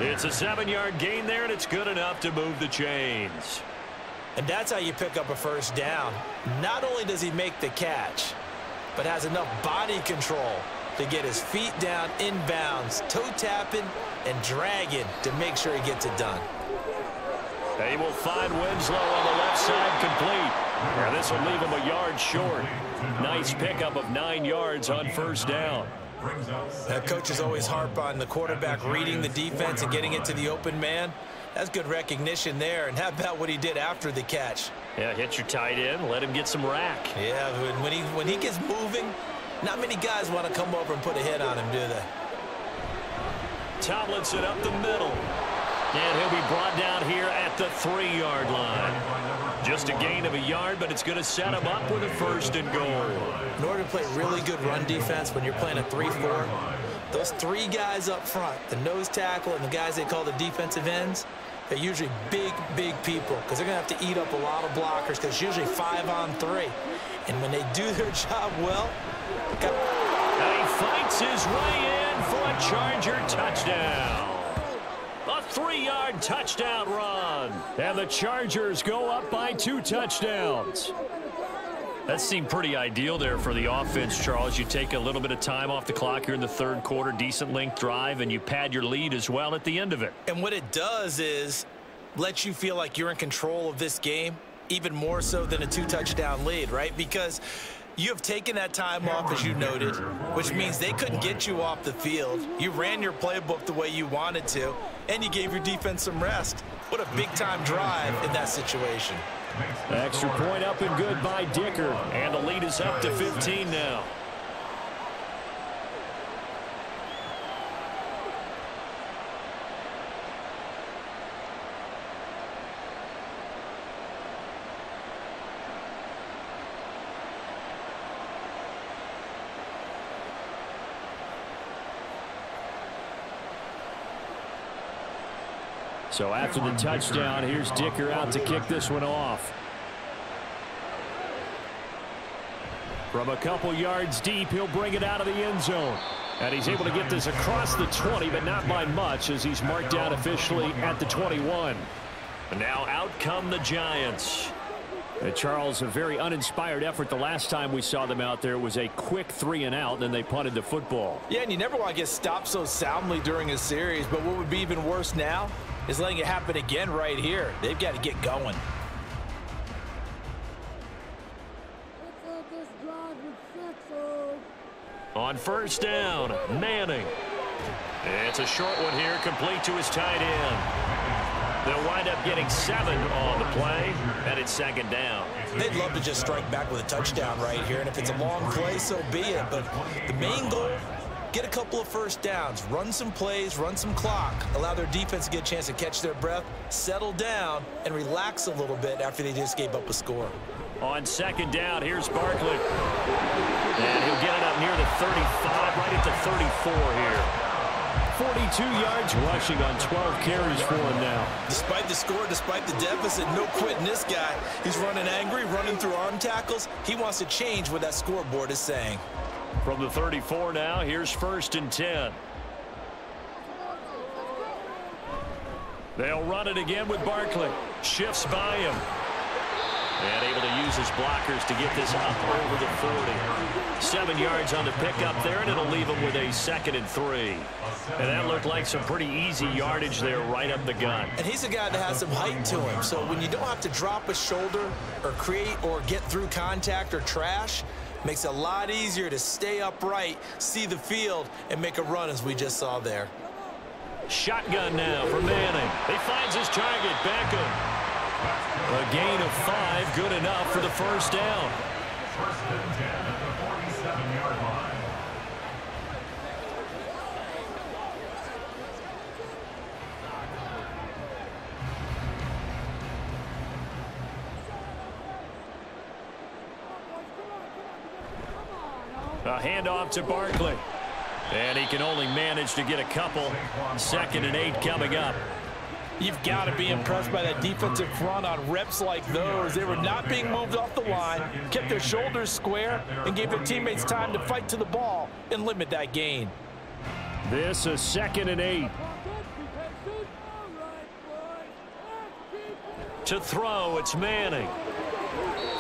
It's a 7-yard gain there, and it's good enough to move the chains. And that's how you pick up a first down. Not only does he make the catch, but has enough body control to get his feet down inbounds, toe tapping and dragging to make sure he gets it done. They will find Winslow on the left side, complete. Now this will leave him a yard short. Nice pickup of 9 yards on first down. Now, coaches always harp on the quarterback reading the defense and getting it to the open man. That's good recognition there. And how about what he did after the catch? Yeah, hit your tight end, let him get some rack. Yeah, when he gets moving, not many guys want to come over and put a hit on him, do they? Tomlinson up the middle. And he'll be brought down here at the 3-yard line. Just a gain of a yard, but it's going to set him up with a first and goal. In order to play really good run defense when you're playing a 3-4, those 3 guys up front, the nose tackle and the guys they call the defensive ends, they're usually big, big people because they're going to have to eat up a lot of blockers because it's usually 5-on-3. And when they do their job well, and he fights his way in for a Charger touchdown. A 3-yard touchdown run. And the Chargers go up by 2 touchdowns. That seemed pretty ideal there for the offense, Charles. You take a little bit of time off the clock here in the third quarter, decent length drive, and you pad your lead as well at the end of it. And what it does is let you feel like you're in control of this game, even more so than a 2-touchdown lead, right? Because you have taken that time off, as you noted, which means they couldn't get you off the field. You ran your playbook the way you wanted to, and you gave your defense some rest. What a big-time drive in that situation. Extra point up and good by Dicker. And the lead is up to 15 now. So after the touchdown, here's Dicker out to kick this one off. From a couple yards deep, he'll bring it out of the end zone. And he's able to get this across the 20, but not by much as he's marked out officially at the 21. And now out come the Giants. And Charles, a very uninspired effort. The last time we saw them out there was a quick 3-and-out, and then they punted the football. Yeah, and you never want to get stopped so soundly during a series, but what would be even worse now is letting it happen again right here. They've got to get going. On first down, Manning. It's a short one here, complete to his tight end. They'll wind up getting 7 on the play, and it's second down. They'd love to just strike back with a touchdown right here, and if it's a long play, so be it. But the main goal, get a couple of first downs, run some plays, run some clock, allow their defense to get a chance to catch their breath, settle down, and relax a little bit after they just gave up a score. On second down, here's Barkley. And he'll get it up near the 35, right at the 34 here. 42 yards rushing on 12 carries for him now. Despite the score, despite the deficit, no quitting this guy. He's running angry, running through arm tackles. He wants to change what that scoreboard is saying. From the 34 now, here's first and 10. They'll run it again with Barkley. Shifts by him. And able to use his blockers to get this up over the 40. 7 yards on the pickup there, and it'll leave him with a 2nd and 3. And that looked like some pretty easy yardage there right up the gut. And he's a guy that has some height to him. So when you don't have to drop a shoulder or create or get through contact or trash, makes it a lot easier to stay upright, see the field, and make a run as we just saw there. Shotgun now for Manning. He finds his target, Beckham. A gain of 5, good enough for the first down. First and 10 at the 47-yard line. A handoff to Barkley. And he can only manage to get a couple. 2nd and 8 coming up. You've got to be impressed by that defensive front on reps like those. They were not being moved off the line, kept their shoulders square, and gave their teammates time to fight to the ball and limit that gain. This is 2nd and 8. To throw, it's Manning.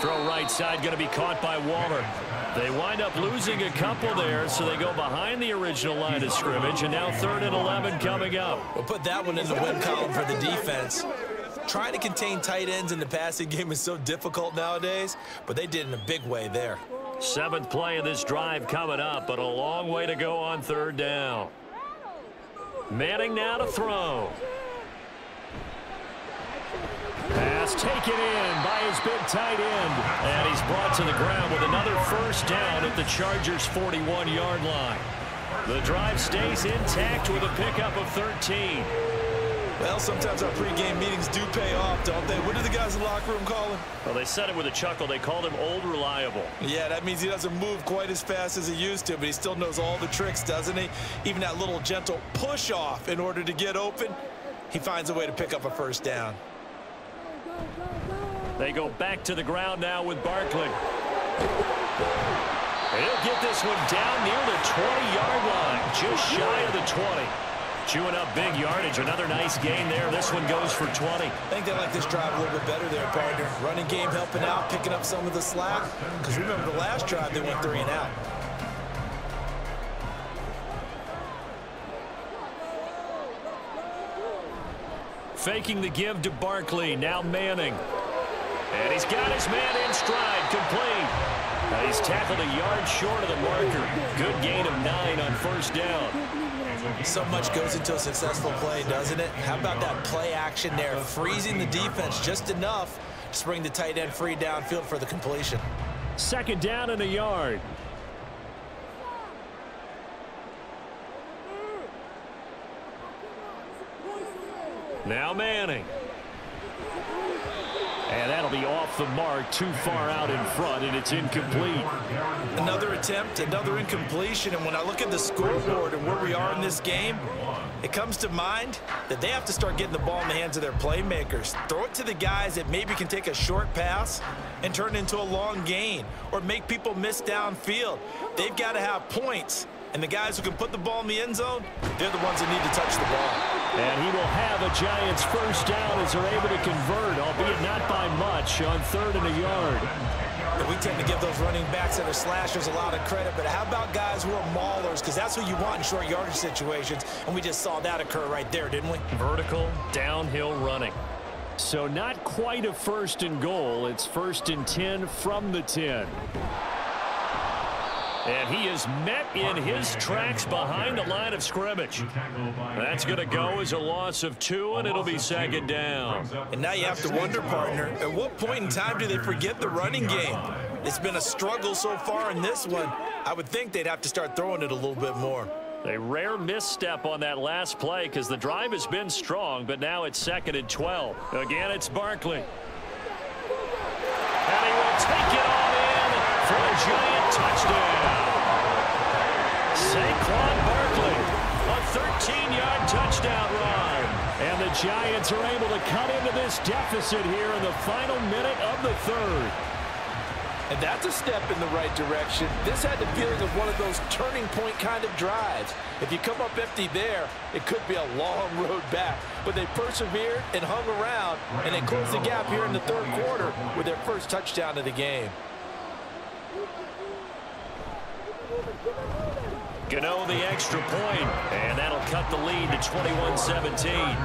Throw right side, going to be caught by Waller. They wind up losing a couple there, so they go behind the original line of scrimmage, and now 3rd and 11 coming up. We'll put that one in the win column for the defense. Trying to contain tight ends in the passing game is so difficult nowadays, but they did in a big way there. 7th play of this drive coming up, but a long way to go on 3rd down. Manning now to throw. Pass taken in by his big tight end. And he's brought to the ground with another first down at the Chargers' 41-yard line. The drive stays intact with a pickup of 13. Well, sometimes our pregame meetings do pay off, don't they? What do the guys in the locker room call him? Well, they said it with a chuckle. They called him Old Reliable. Yeah, that means he doesn't move quite as fast as he used to, but he still knows all the tricks, doesn't he? Even that little gentle push-off in order to get open, he finds a way to pick up a first down. They go back to the ground now with Barkley. He'll get this one down near the 20-yard line, just shy of the 20. Chewing up big yardage. Another nice gain there. This one goes for 20. I think they like this drive a little bit better there, partner. Running game helping out, picking up some of the slack. Because remember the last drive, they went 3 and out. Faking the give to Barkley. Now Manning. And he's got his man in stride, complete. He's tackled a yard short of the marker. Good gain of 9 on first down. So much goes into a successful play, doesn't it? How about that play action there? Freezing the defense just enough to bring the tight end free downfield for the completion. 2nd down and a yard. Now Manning. And that'll be off the mark, too far out in front, and it's incomplete. Another attempt, another incompletion, and when I look at the scoreboard and where we are in this game, it comes to mind that they have to start getting the ball in the hands of their playmakers. Throw it to the guys that maybe can take a short pass and turn it into a long gain or make people miss downfield. They've got to have points, and the guys who can put the ball in the end zone, they're the ones that need to touch the ball. And he will have a Giants first down as they're able to convert, albeit not by much, on 3rd and a yard. And we tend to give those running backs that are slashers a lot of credit, but how about guys who are maulers? Because that's who you want in short yardage situations, and we just saw that occur right there, didn't we? Vertical, downhill running. So not quite a 1st and goal. It's 1st and 10 from the 10. And he is met in his tracks behind the line of scrimmage. That's going to go as a loss of 2, and it'll be 2nd down. And now you have to wonder, partner, at what point in time do they forget the running game? It's been a struggle so far in this one. I would think they'd have to start throwing it a little bit more. A rare misstep on that last play because the drive has been strong, but now it's 2nd and 12. Again, it's Barkley. And he will take it all in for a Giant touchdown. Saquon Barkley, a 13-yard touchdown run. And the Giants are able to cut into this deficit here in the final minute of the 3rd. And that's a step in the right direction. This had the feeling of one of those turning point kind of drives. If you come up empty there, it could be a long road back. But they persevered and hung around, and they closed the gap here in the 3rd quarter with their first touchdown of the game. Gano the extra point, and that'll cut the lead to 21-17.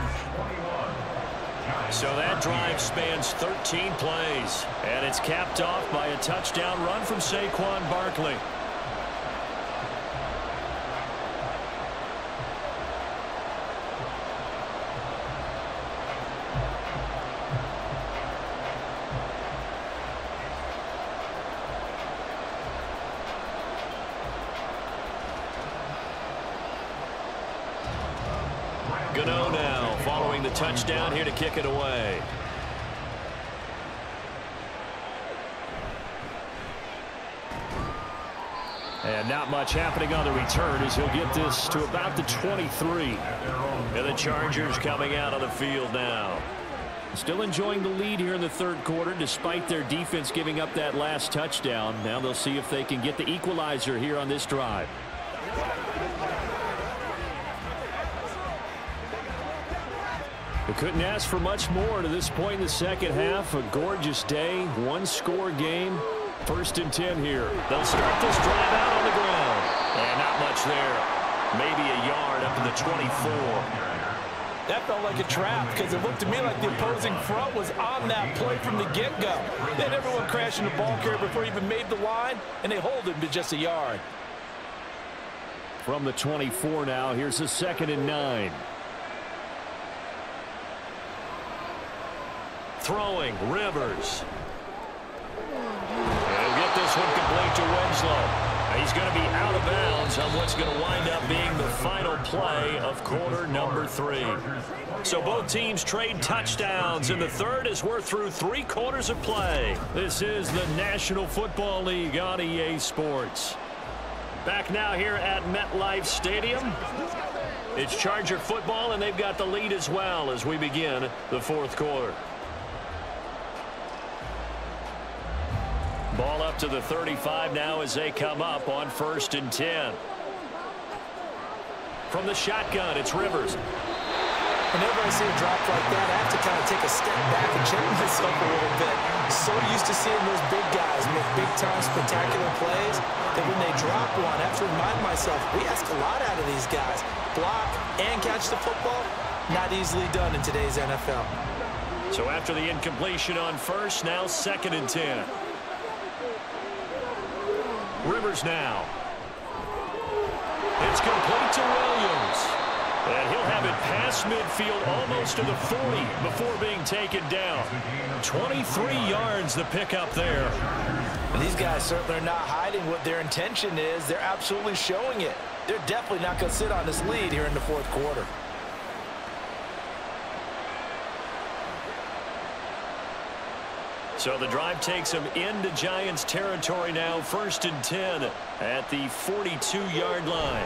So that drive spans 13 plays, and it's capped off by a touchdown run from Saquon Barkley. touchdown here to kick it away. And not much happening on the return as he'll get this to about the 23. And the Chargers coming out on the field now. Still enjoying the lead here in the third quarter despite their defense giving up that last touchdown. Now they'll see if they can get the equalizer here on this drive. We couldn't ask for much more to this point in the second half. A gorgeous day, one-score game. 1st and 10 here. They'll start this drive out on the ground. And not much there. Maybe a yard up to the 24. That felt like a trap because it looked to me like the opposing front was on that play from the get-go. Then everyone crashing the ball carrier before he even made the line, and they hold him to just a yard. From the 24 now, here's the 2nd and 9. Throwing, Rivers. He'll get this one complete to Winslow. He's going to be out of bounds on what's going to wind up being the final play of quarter number 3. So both teams trade touchdowns in the third as we're through 3 quarters of play. This is the National Football League on EA Sports. Back now here at MetLife Stadium. It's Charger football, and they've got the lead as well as we begin the fourth quarter. Ball up to the 35 now as they come up on 1st and 10. From the shotgun, it's Rivers. Whenever I see a drop like that, I have to kind of take a step back and check myself a little bit. So used to seeing those big guys make big-time spectacular plays that when they drop one, I have to remind myself, we ask a lot out of these guys. Block and catch the football, not easily done in today's NFL. So after the incompletion on 1st, now 2nd and 10. Rivers now. It's complete to Williams. And he'll have it past midfield almost to the 40 before being taken down. 23 yards the pickup there. And these guys certainly are not hiding what their intention is. They're absolutely showing it. They're definitely not going to sit on this lead here in the fourth quarter. So the drive takes them into Giants territory now. 1st and 10 at the 42-yard line.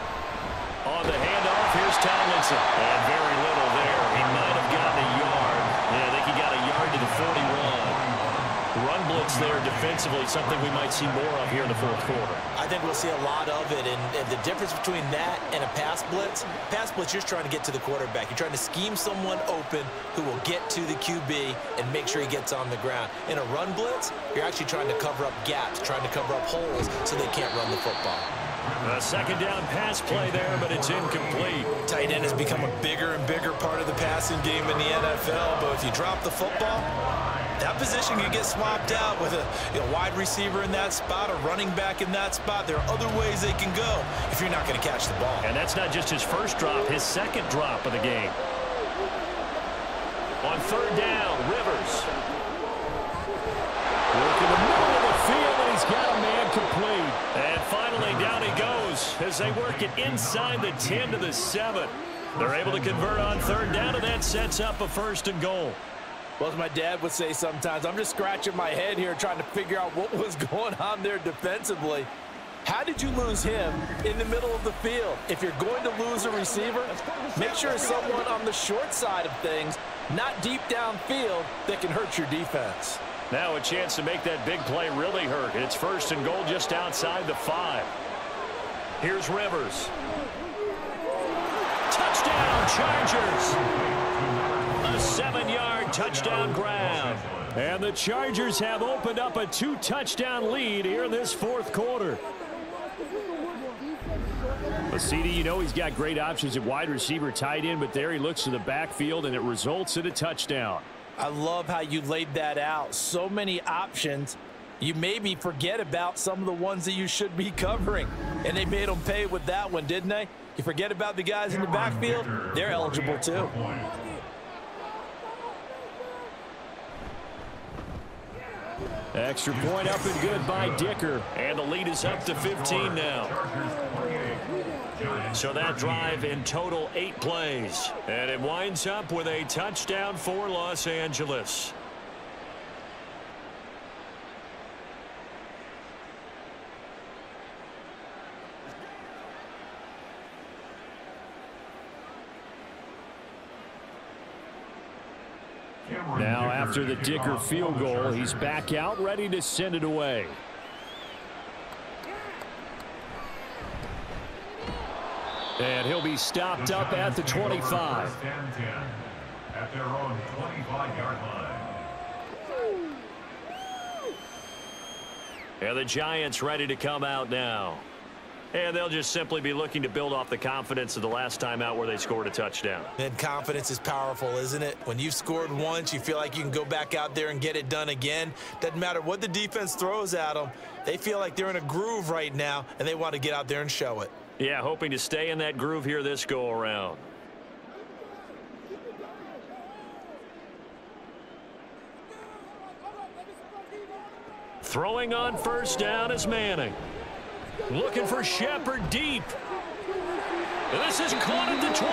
On the handoff, here's Tomlinson. And very little there. He might have gotten a yard. Yeah, I think he got a yard to the 41. Run blitz there defensively, something we might see more of here in the fourth quarter. I think we'll see a lot of it, and the difference between that and a pass blitz, you're just trying to get to the quarterback. You're trying to scheme someone open who will get to the QB and make sure he gets on the ground. In a run blitz, you're actually trying to cover up gaps, trying to cover up holes so they can't run the football. A 2nd down pass play there, but it's incomplete. Tight end has become a bigger and bigger part of the passing game in the NFL, but if you drop the football, that position can get swapped out with a wide receiver in that spot, a running back in that spot. There are other ways they can go if you're not going to catch the ball. And that's not just his first drop, his 2nd drop of the game. On 3rd down, Rivers. Working the middle of the field, and he's got a man complete. And finally, down he goes as they work it inside the 10 to the 7. They're able to convert on 3rd down, and that sets up a 1st and goal. Well, as my dad would say sometimes, I'm just scratching my head here trying to figure out what was going on there defensively. How did you lose him in the middle of the field? If you're going to lose a receiver, make sure it's someone on the short side of things, not deep downfield, that can hurt your defense. Now a chance to make that big play really hurt. It's 1st and goal just outside the 5. Here's Rivers. Touchdown, Chargers! A 7-yard touchdown grab. And the Chargers have opened up a 2-touchdown lead here in this fourth quarter. Well, CD, you know he's got great options at wide receiver, tight end, but there he looks to the backfield, and it results in a touchdown. I love how you laid that out. So many options. You maybe forget about some of the ones that you should be covering. And they made them pay with that one, didn't they? You forget about the guys in the backfield, they're eligible too. Extra point up and good by Dicker. And the lead is up to 15 now. So that drive in total 8 plays. And it winds up with a touchdown for Los Angeles. Now after the Dicker field goal, he's back out ready to send it away. And he'll be stopped up at the 25. At their own 25-yard line. And the Giants ready to come out now. And they'll just simply be looking to build off the confidence of the last time out where they scored a touchdown. And confidence is powerful, isn't it? When you've scored once, you feel like you can go back out there and get it done again. Doesn't matter what the defense throws at them. They feel like they're in a groove right now, and they want to get out there and show it. Yeah, hoping to stay in that groove here this go-around. Throwing on first down is Manning. Looking for Shepard deep. And this is caught at the 20.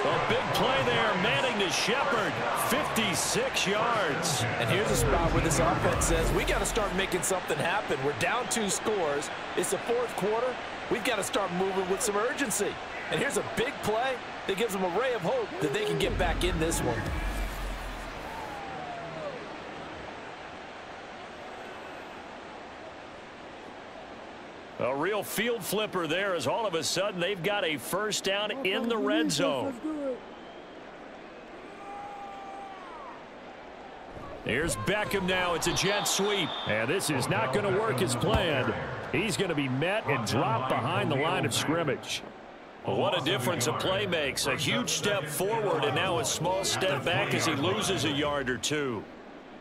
A big play there. Manning to Shepard. 56 yards. And here's a spot where this offense says, we got to start making something happen. We're down 2 scores. It's the 4th quarter. We've got to start moving with some urgency. And here's a big play that gives them a ray of hope that they can get back in this one. A real field flipper there as all of a sudden they've got a first down in the red zone. Here's Beckham now. It's a jet sweep. And this is not going to work as planned. He's going to be met and dropped behind the line of scrimmage. Well, what a difference a play makes. A huge step forward and now a small step back as he loses a yard or 2.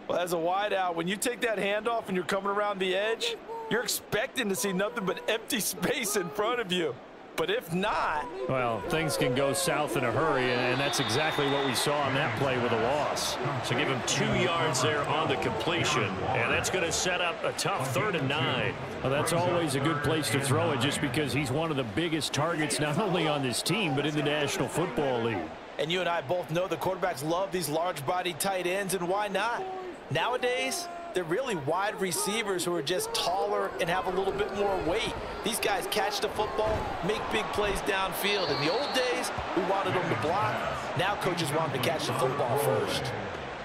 Well, as a wideout, when you take that handoff and you're coming around the edge, you're expecting to see nothing but empty space in front of you. But if not... Well, things can go south in a hurry, and that's exactly what we saw on that play with a loss. So give him 2 yards there on the completion, and that's going to set up a tough 3rd and 9. Well, that's always a good place to throw it just because he's one of the biggest targets not only on this team but in the National Football League. And you and I both know the quarterbacks love these large-bodied tight ends, and why not? Nowadays, they're really wide receivers who are just taller and have a little bit more weight. These guys catch the football, make big plays downfield. In the old days, we wanted them to block. Now coaches want them to catch the football first.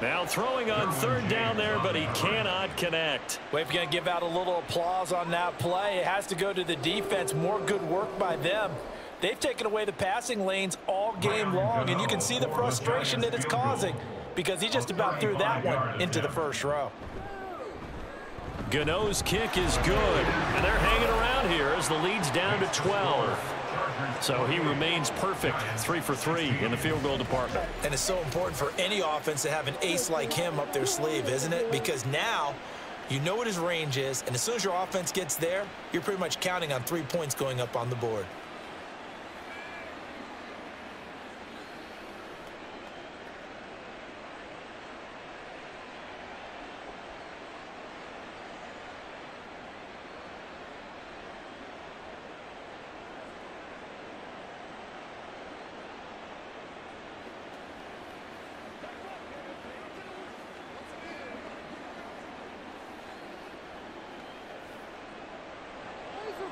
Now throwing on 3rd down there, but he cannot connect. Well, if you're going to give out a little applause on that play, it has to go to the defense. More good work by them. They've taken away the passing lanes all game long, and you can see the frustration that it's causing because he just about threw that one into the first row. Gano's kick is good, and they're hanging around here as the lead's down to 12. So he remains perfect, 3 for 3 in the field goal department. And it's so important for any offense to have an ace like him up their sleeve, isn't it? Because now you know what his range is, and as soon as your offense gets there, you're pretty much counting on 3 points going up on the board.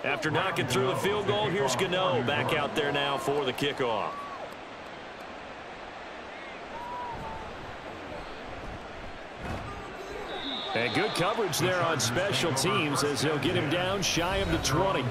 After knocking through the field goal, here's Gano back out there now for the kickoff. And good coverage there on special teams as they'll get him down shy of the 20.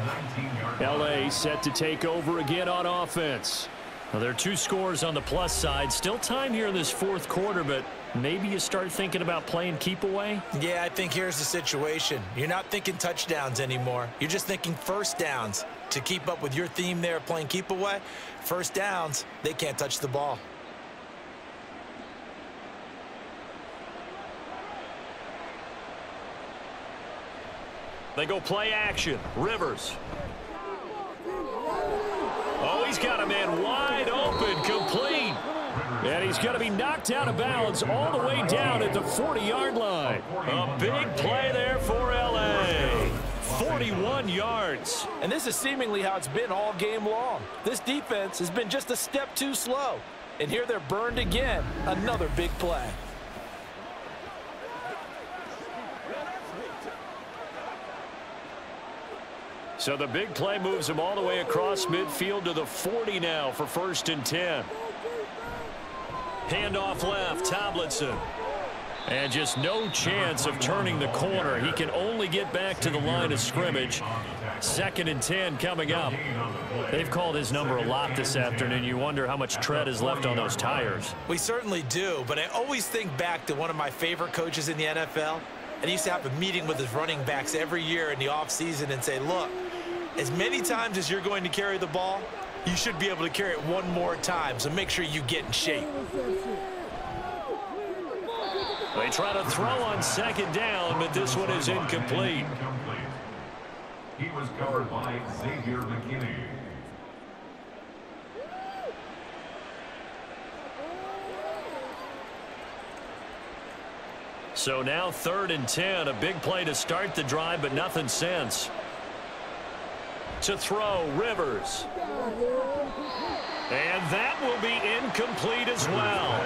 LA set to take over again on offense. Well, there are 2 scores on the plus side. Still time here in this 4th quarter, but maybe you start thinking about playing keep away? Yeah, I think here's the situation. You're not thinking touchdowns anymore. You're just thinking first downs. To keep up with your theme there, playing keep away, first downs, they can't touch the ball. They go play action. Rivers. Oh, he's got a man wide open, complete. And he's going to be knocked out of bounds all the way down at the 40-yard line. A big play there for L.A. 41 yards. And this is seemingly how it's been all game long. This defense has been just a step too slow. And here they're burned again. Another big play. So the big play moves him all the way across midfield to the 40 now for 1st and 10. Handoff left, Tomlinson. And just no chance of turning the corner. He can only get back to the line of scrimmage. 2nd and 10 coming up. They've called his number a lot this afternoon. You wonder how much tread is left on those tires. We certainly do, but I always think back to one of my favorite coaches in the NFL. And he used to have a meeting with his running backs every year in the offseason and say, look, as many times as you're going to carry the ball, you should be able to carry it one more time, so make sure you get in shape. They try to throw on 2nd down, but this one is incomplete. He was covered by Xavier McKinney. So now 3rd and 10, a big play to start the drive, but nothing since. To throw, Rivers. And that will be incomplete as well.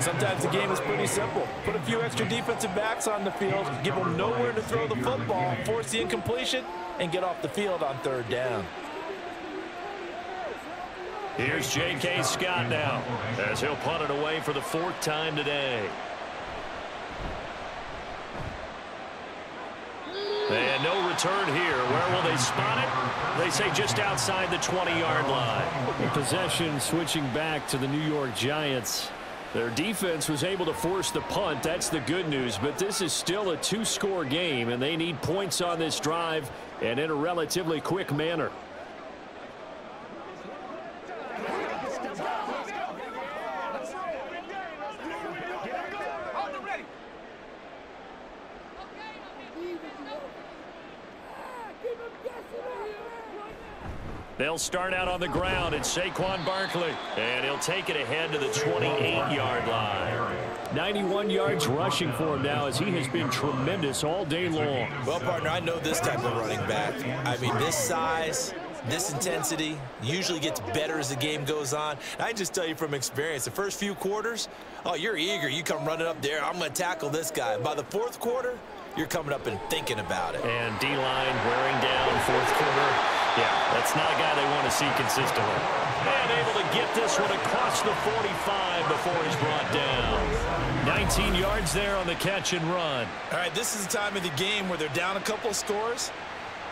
Sometimes the game is pretty simple. Put a few extra defensive backs on the field, give them nowhere to throw the football, force the incompletion, and get off the field on 3rd down. Here's J.K. Scott now, as he'll punt it away for the 4th time today. And no return here. Where will they spot it? They say just outside the 20-yard line. The possession switching back to the New York Giants. Their defense was able to force the punt. That's the good news. But this is still a 2-score game, and they need points on this drive and in a relatively quick manner. They'll start out on the ground. It's Saquon Barkley. And he'll take it ahead to the 28-yard line. 91 yards rushing for him now as he has been tremendous all day long. Well, partner, I know this type of running back. I mean, this size, this intensity usually gets better as the game goes on. I can just tell you from experience, the first few quarters, oh, you're eager. You come running up there. I'm going to tackle this guy. By the 4th quarter, you're coming up and thinking about it. And D-line wearing down 4th quarter. Yeah, that's not a guy they want to see consistently. And able to get this one across the 45 before he's brought down. 19 yards there on the catch and run. All right, this is the time of the game where they're down a couple of scores,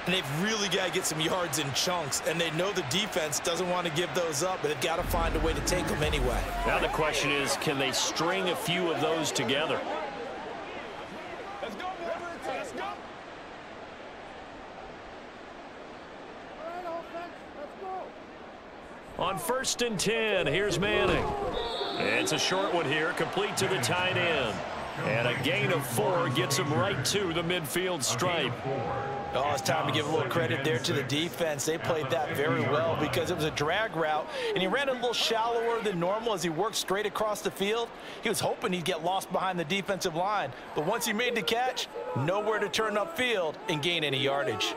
and they've really got to get some yards in chunks, and they know the defense doesn't want to give those up, but they've got to find a way to take them anyway. Now the question is, can they string a few of those together? On 1st and 10, here's Manning. It's a short one here, complete to the tight end. And a gain of 4 gets him right to the midfield stripe. Oh, it's time to give a little credit there to the defense. They played that very well because it was a drag route, and he ran a little shallower than normal as he worked straight across the field. He was hoping he'd get lost behind the defensive line, but once he made the catch, nowhere to turn upfield and gain any yardage.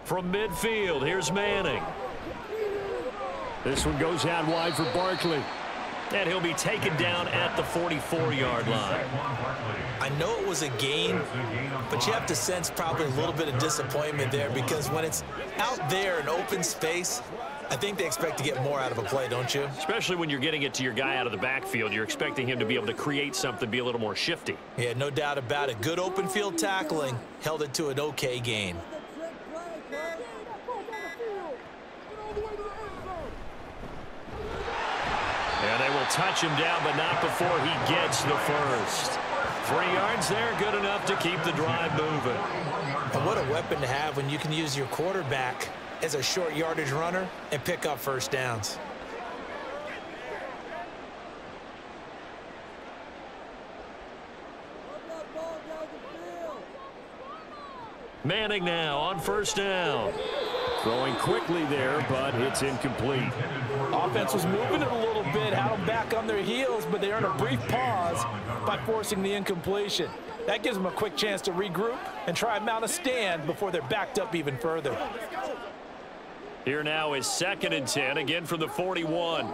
From midfield, here's Manning. This one goes out wide for Barkley. And he'll be taken down at the 44-yard line. I know it was a gain, but you have to sense probably a little bit of disappointment there because when it's out there in open space, I think they expect to get more out of a play, don't you? Especially when you're getting it to your guy out of the backfield. You're expecting him to be able to create something, be a little more shifty. Yeah, no doubt about it. Good open field tackling held it to an okay gain. And they will touch him down, but not before he gets the first. 3 yards there, good enough to keep the drive moving. And what a weapon to have when you can use your quarterback as a short yardage runner and pick up first downs. Manning now on 1st down. Throwing quickly there, but it's incomplete. Offense was moving it a little bit, had them back on their heels, but they earned a brief pause by forcing the incompletion. That gives them a quick chance to regroup and try and mount a stand before they're backed up even further. Here now is 2nd and 10, again from the 41.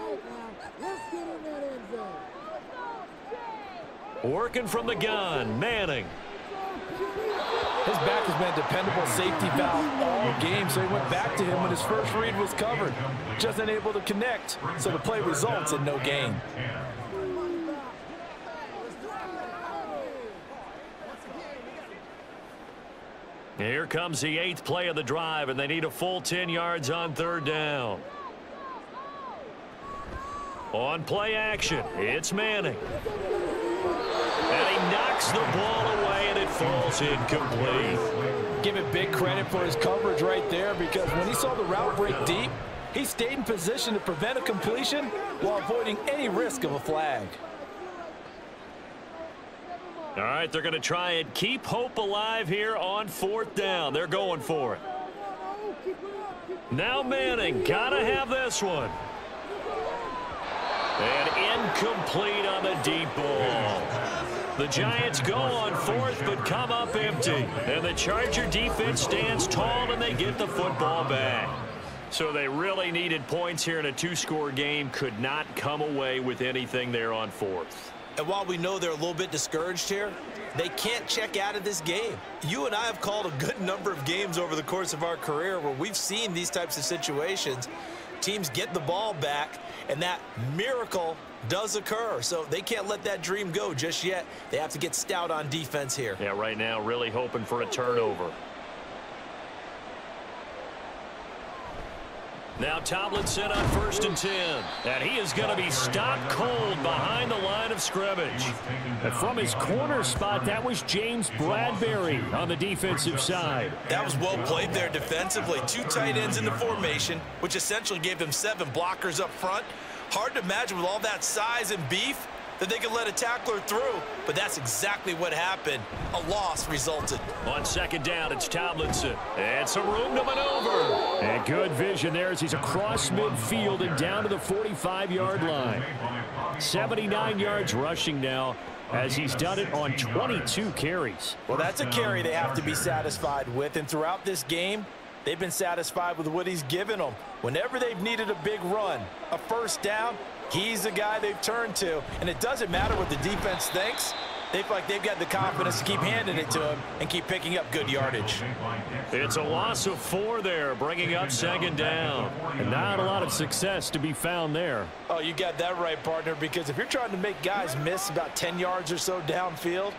Working from the gun, Manning. His back has been a dependable safety valve all game, so he went back to him when his first read was covered. Just unable to connect, so the play results in no gain. Here comes the 8th play of the drive, and they need a full 10 yards on 3rd down. On play action, it's Manning. And he knocks the ball away, and it falls incomplete. Give it big credit for his coverage right there, because when he saw the route break deep, he stayed in position to prevent a completion while avoiding any risk of a flag. All right, they're going to try and keep hope alive here on 4th down. They're going for it. Now Manning, got to have this one. And incomplete on the deep ball. The Giants go on 4th, but come up empty. And the Charger defense stands tall, and they get the football back. So they really needed points here in a 2-score game. Could not come away with anything there on 4th. And while we know they're a little bit discouraged here, they can't check out of this game. You and I have called a good number of games over the course of our career where we've seen these types of situations. Teams get the ball back, and that miracle does occur. So they can't let that dream go just yet. They have to get stout on defense here. Yeah, right now really hoping for a turnover. Now Tomlinson on 1st and 10. And he is going to be stopped cold behind the line of scrimmage. And from his corner spot, that was James Bradbury on the defensive side. That was well played there defensively. 2 tight ends in the formation, which essentially gave them 7 blockers up front. Hard to imagine with all that size and beef that they could let a tackler through, but that's exactly what happened. A loss resulted. On 2nd down, it's Tomlinson. And some room to maneuver. And good vision there as he's across midfield and down to the 45-yard line. 79 yards rushing now as he's done it on 22 carries. Well, that's a carry they have to be satisfied with, and throughout this game, they've been satisfied with what he's given them. Whenever they've needed a big run, a first down, he's the guy they've turned to. And it doesn't matter what the defense thinks. They feel like they've got the confidence to keep handing it to him and keep picking up good yardage. It's a loss of 4 there, bringing up 2nd down. And not a lot of success to be found there. Oh, you got that right, partner, because if you're trying to make guys miss about 10 yards or so downfield,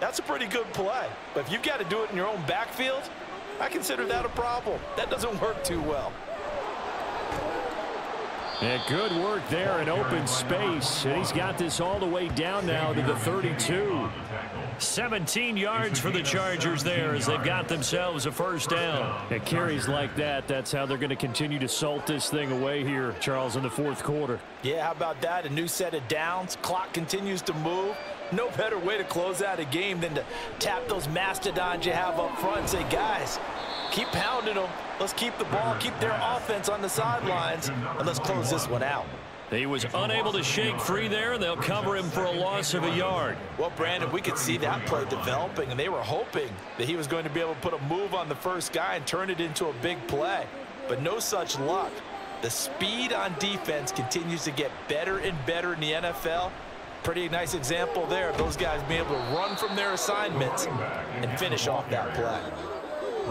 that's a pretty good play. But if you've got to do it in your own backfield, I consider that a problem. That doesn't work too well. And good work there in open space. And he's got this all the way down now to the 32. 17 yards for the Chargers there as they've got themselves a first down. And carries like that, that's how they're going to continue to salt this thing away here, Charles, in the 4th quarter. Yeah, how about that? A new set of downs. Clock continues to move. No better way to close out a game than to tap those mastodons you have up front and say, guys, keep pounding them. Let's keep the ball, keep their offense on the sidelines, and let's close this one out. He was unable to shake free there, and they'll cover him for a loss of a yard. Well, Brandon, we could see that play developing, and they were hoping that he was going to be able to put a move on the first guy and turn it into a big play. But no such luck. The speed on defense continues to get better and better in the NFL. Pretty nice example there of those guys being able to run from their assignments and finish off that play.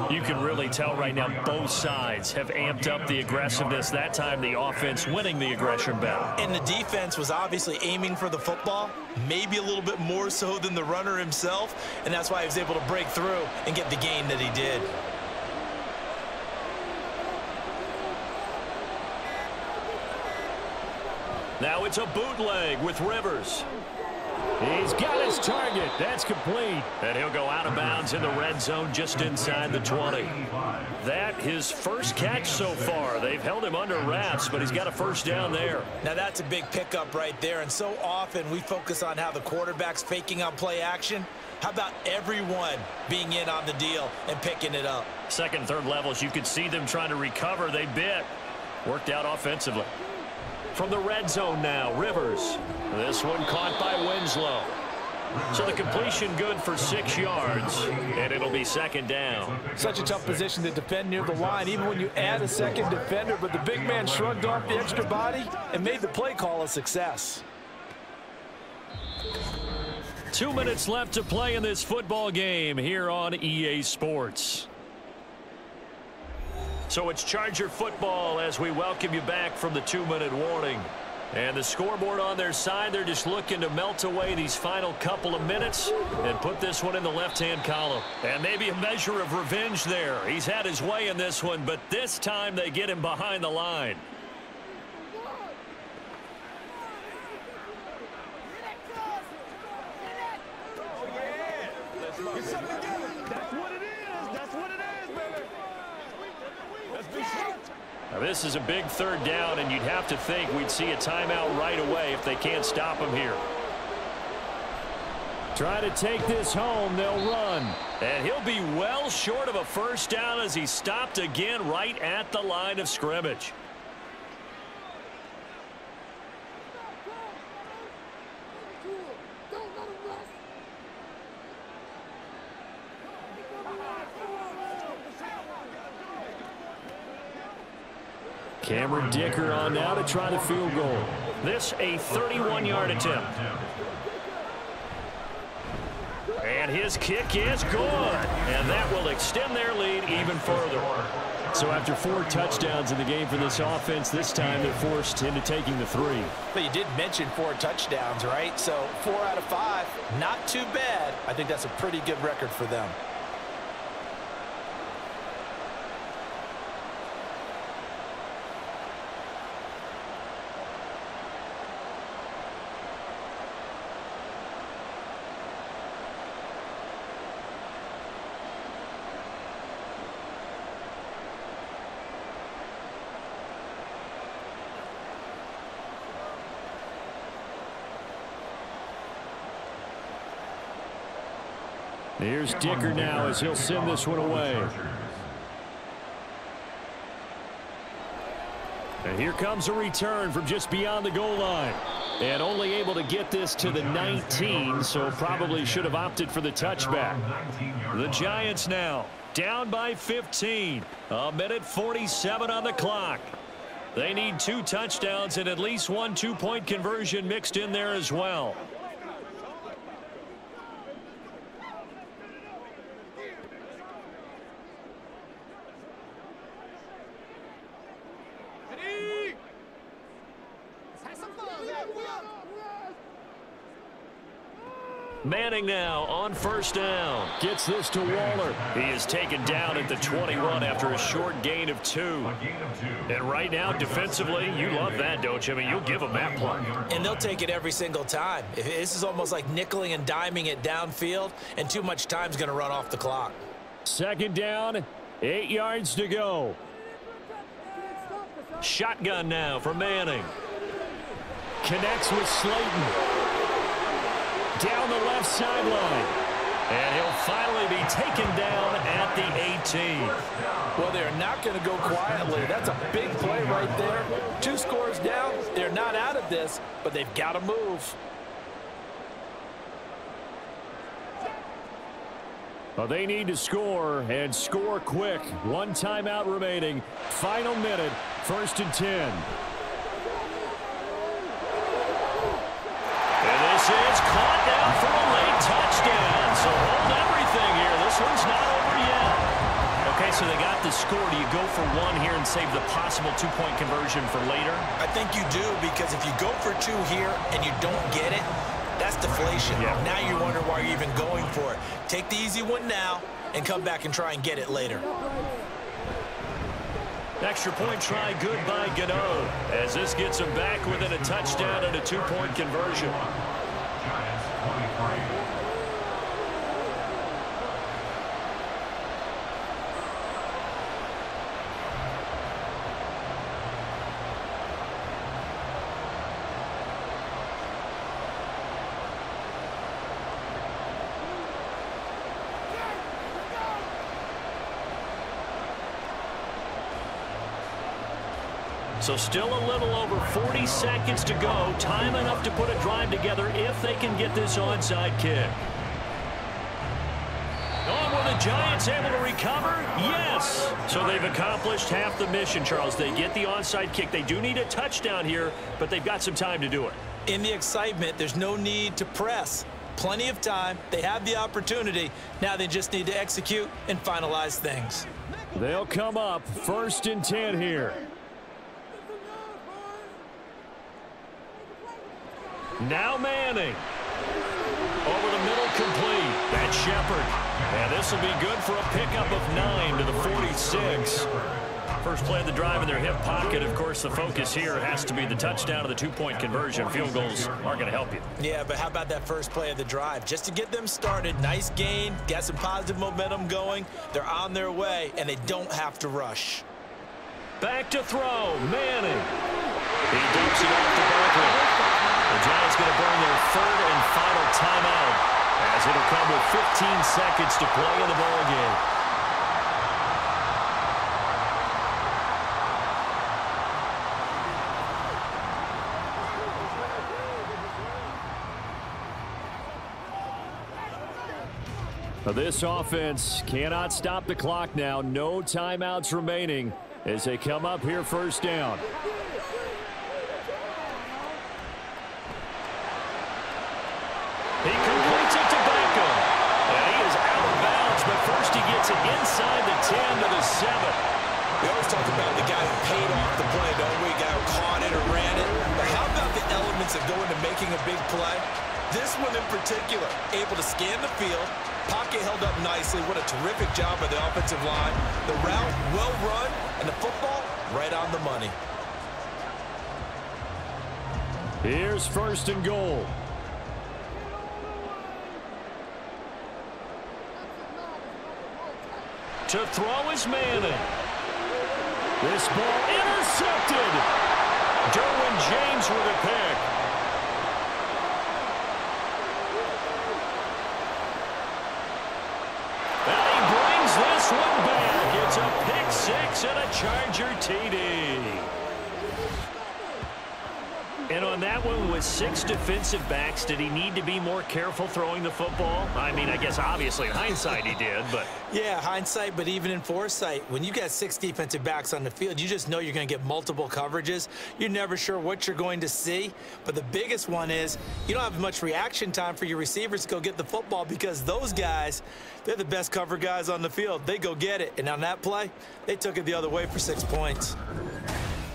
You can really tell right now both sides have amped up the aggressiveness. That time the offense winning the aggression battle. And the defense was obviously aiming for the football, maybe a little bit more so than the runner himself, and that's why he was able to break through and get the gain that he did. Now it's a bootleg with Rivers. He's got his target. That's complete. And he'll go out of bounds in the red zone just inside the 20. That his first catch so far. They've held him under wraps, but he's got a first down there. Now that's a big pickup right there, and so often we focus on how the quarterback's faking on play action. How about everyone being in on the deal and picking it up? Second, third levels, you could see them trying to recover. They bit. Worked out offensively. From the red zone now, Rivers. This one caught by Winslow. So the completion good for 6 yards, and it'll be second down. Such a tough position to defend near the line, even when you add a second defender, but the big man shrugged off the extra body and made the play call a success. 2 minutes left to play in this football game here on EA Sports. So it's Charger football as we welcome you back from the 2-minute warning. And the scoreboard on their side, they're just looking to melt away these final couple of minutes and put this one in the left-hand column. And maybe a measure of revenge there. He's had his way in this one, but this time they get him behind the line. Now this is a big third down, and you'd have to think we'd see a timeout right away if they can't stop him here. Try to take this home, they'll run. And he'll be well short of a first down as he stopped again right at the line of scrimmage. Cameron Dicker on now to try the field goal. This a 31-yard attempt. And his kick is good. And that will extend their lead even further. So after 4 touchdowns in the game for this offense, this time they're forced into taking the 3. But you did mention 4 touchdowns, right? So 4 out of 5, not too bad. I think that's a pretty good record for them. Here's Dicker now as he'll send this one away. And here comes a return from just beyond the goal line. And only able to get this to the 19, so probably should have opted for the touchback. The Giants now down by 15. 1:47 on the clock. They need 2 touchdowns and at least 1 2-point conversion mixed in there as well. Manning now on first down. Gets this to Waller. He is taken down at the 21 after a short gain of 2. And right now, defensively, you love that, don't you? I mean, you'll give them that play. And they'll take it every single time. This is almost like nickeling and diming it downfield, and too much time's going to run off the clock. Second down, 8 yards to go. Shotgun now for Manning. Connects with Slayton. Down the left sideline. And he'll finally be taken down at the 18. Well, they're not going to go quietly. That's a big play right there. 2 scores down. They're not out of this, but they've got to move. Well, they need to score, and score quick. 1 timeout remaining. Final minute, 1st and 10. This is caught down for a late touchdown. So hold everything here. This one's not over yet. Okay, so they got the score. Do you go for 1 here and save the possible 2-point conversion for later? I think you do, because if you go for 2 here and you don't get it, that's deflation. Yeah. Now you wonder why you're even going for it. Take the easy one now and come back and try and get it later. Extra point try good by Gano, as this gets him back within a touchdown and a 2-point conversion. Giants 23. So still a little over 40 seconds to go. Time enough to put a drive together if they can get this onside kick. Oh, were the Giants able to recover? Yes. So they've accomplished half the mission, Charles. They get the onside kick. They do need a touchdown here, but they've got some time to do it. In the excitement, there's no need to press. Plenty of time. They have the opportunity. Now they just need to execute and finalize things. They'll come up 1st and 10 here. Now Manning. Over the middle, complete. That's Shepard. And this will be good for a pickup of 9 to the 46. First play of the drive in their hip pocket. Of course, the focus here has to be the touchdown of the 2-point conversion. Field goals aren't going to help you. Yeah, but how about that first play of the drive? Just to get them started, nice gain, got some positive momentum going. They're on their way, and they don't have to rush. Back to throw. Manning. He dumps it off to Barkley. The Giants going to burn their 3rd and final timeout as it'll come with 15 seconds to play in the ballgame. This offense cannot stop the clock now. No timeouts remaining as they come up here 1st down. He completes it to Beckham. And he is out of bounds, but first he gets it inside the 10 to the 7. We always talk about the guy who paid off the play, don't we? The guy who caught it or ran it. But how about the elements that go into making a big play? This one in particular, able to scan the field, pocket held up nicely. What a terrific job by the offensive line. The route well run, and the football right on the money. Here's 1st and goal. To throw is Manning. This ball intercepted. Derwin James with a pick. And he brings this one back. It's a pick 6 and a Charger TD. And on that one, with 6 defensive backs, did he need to be more careful throwing the football? I mean, I guess obviously in hindsight he did, but... Yeah, hindsight, but even in foresight, when you got 6 defensive backs on the field, you just know you're going to get multiple coverages. You're never sure what you're going to see. But the biggest one is you don't have much reaction time for your receivers to go get the football because those guys, they're the best cover guys on the field. They go get it. And on that play, they took it the other way for 6 points.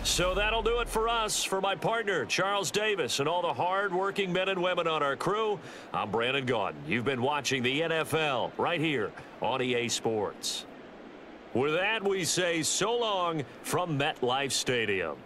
So that'll do it for us. For my partner, Charles Davis, and all the hard-working men and women on our crew, I'm Brandon Gaudin. You've been watching the NFL right here on EA Sports. With that, we say so long from MetLife Stadium.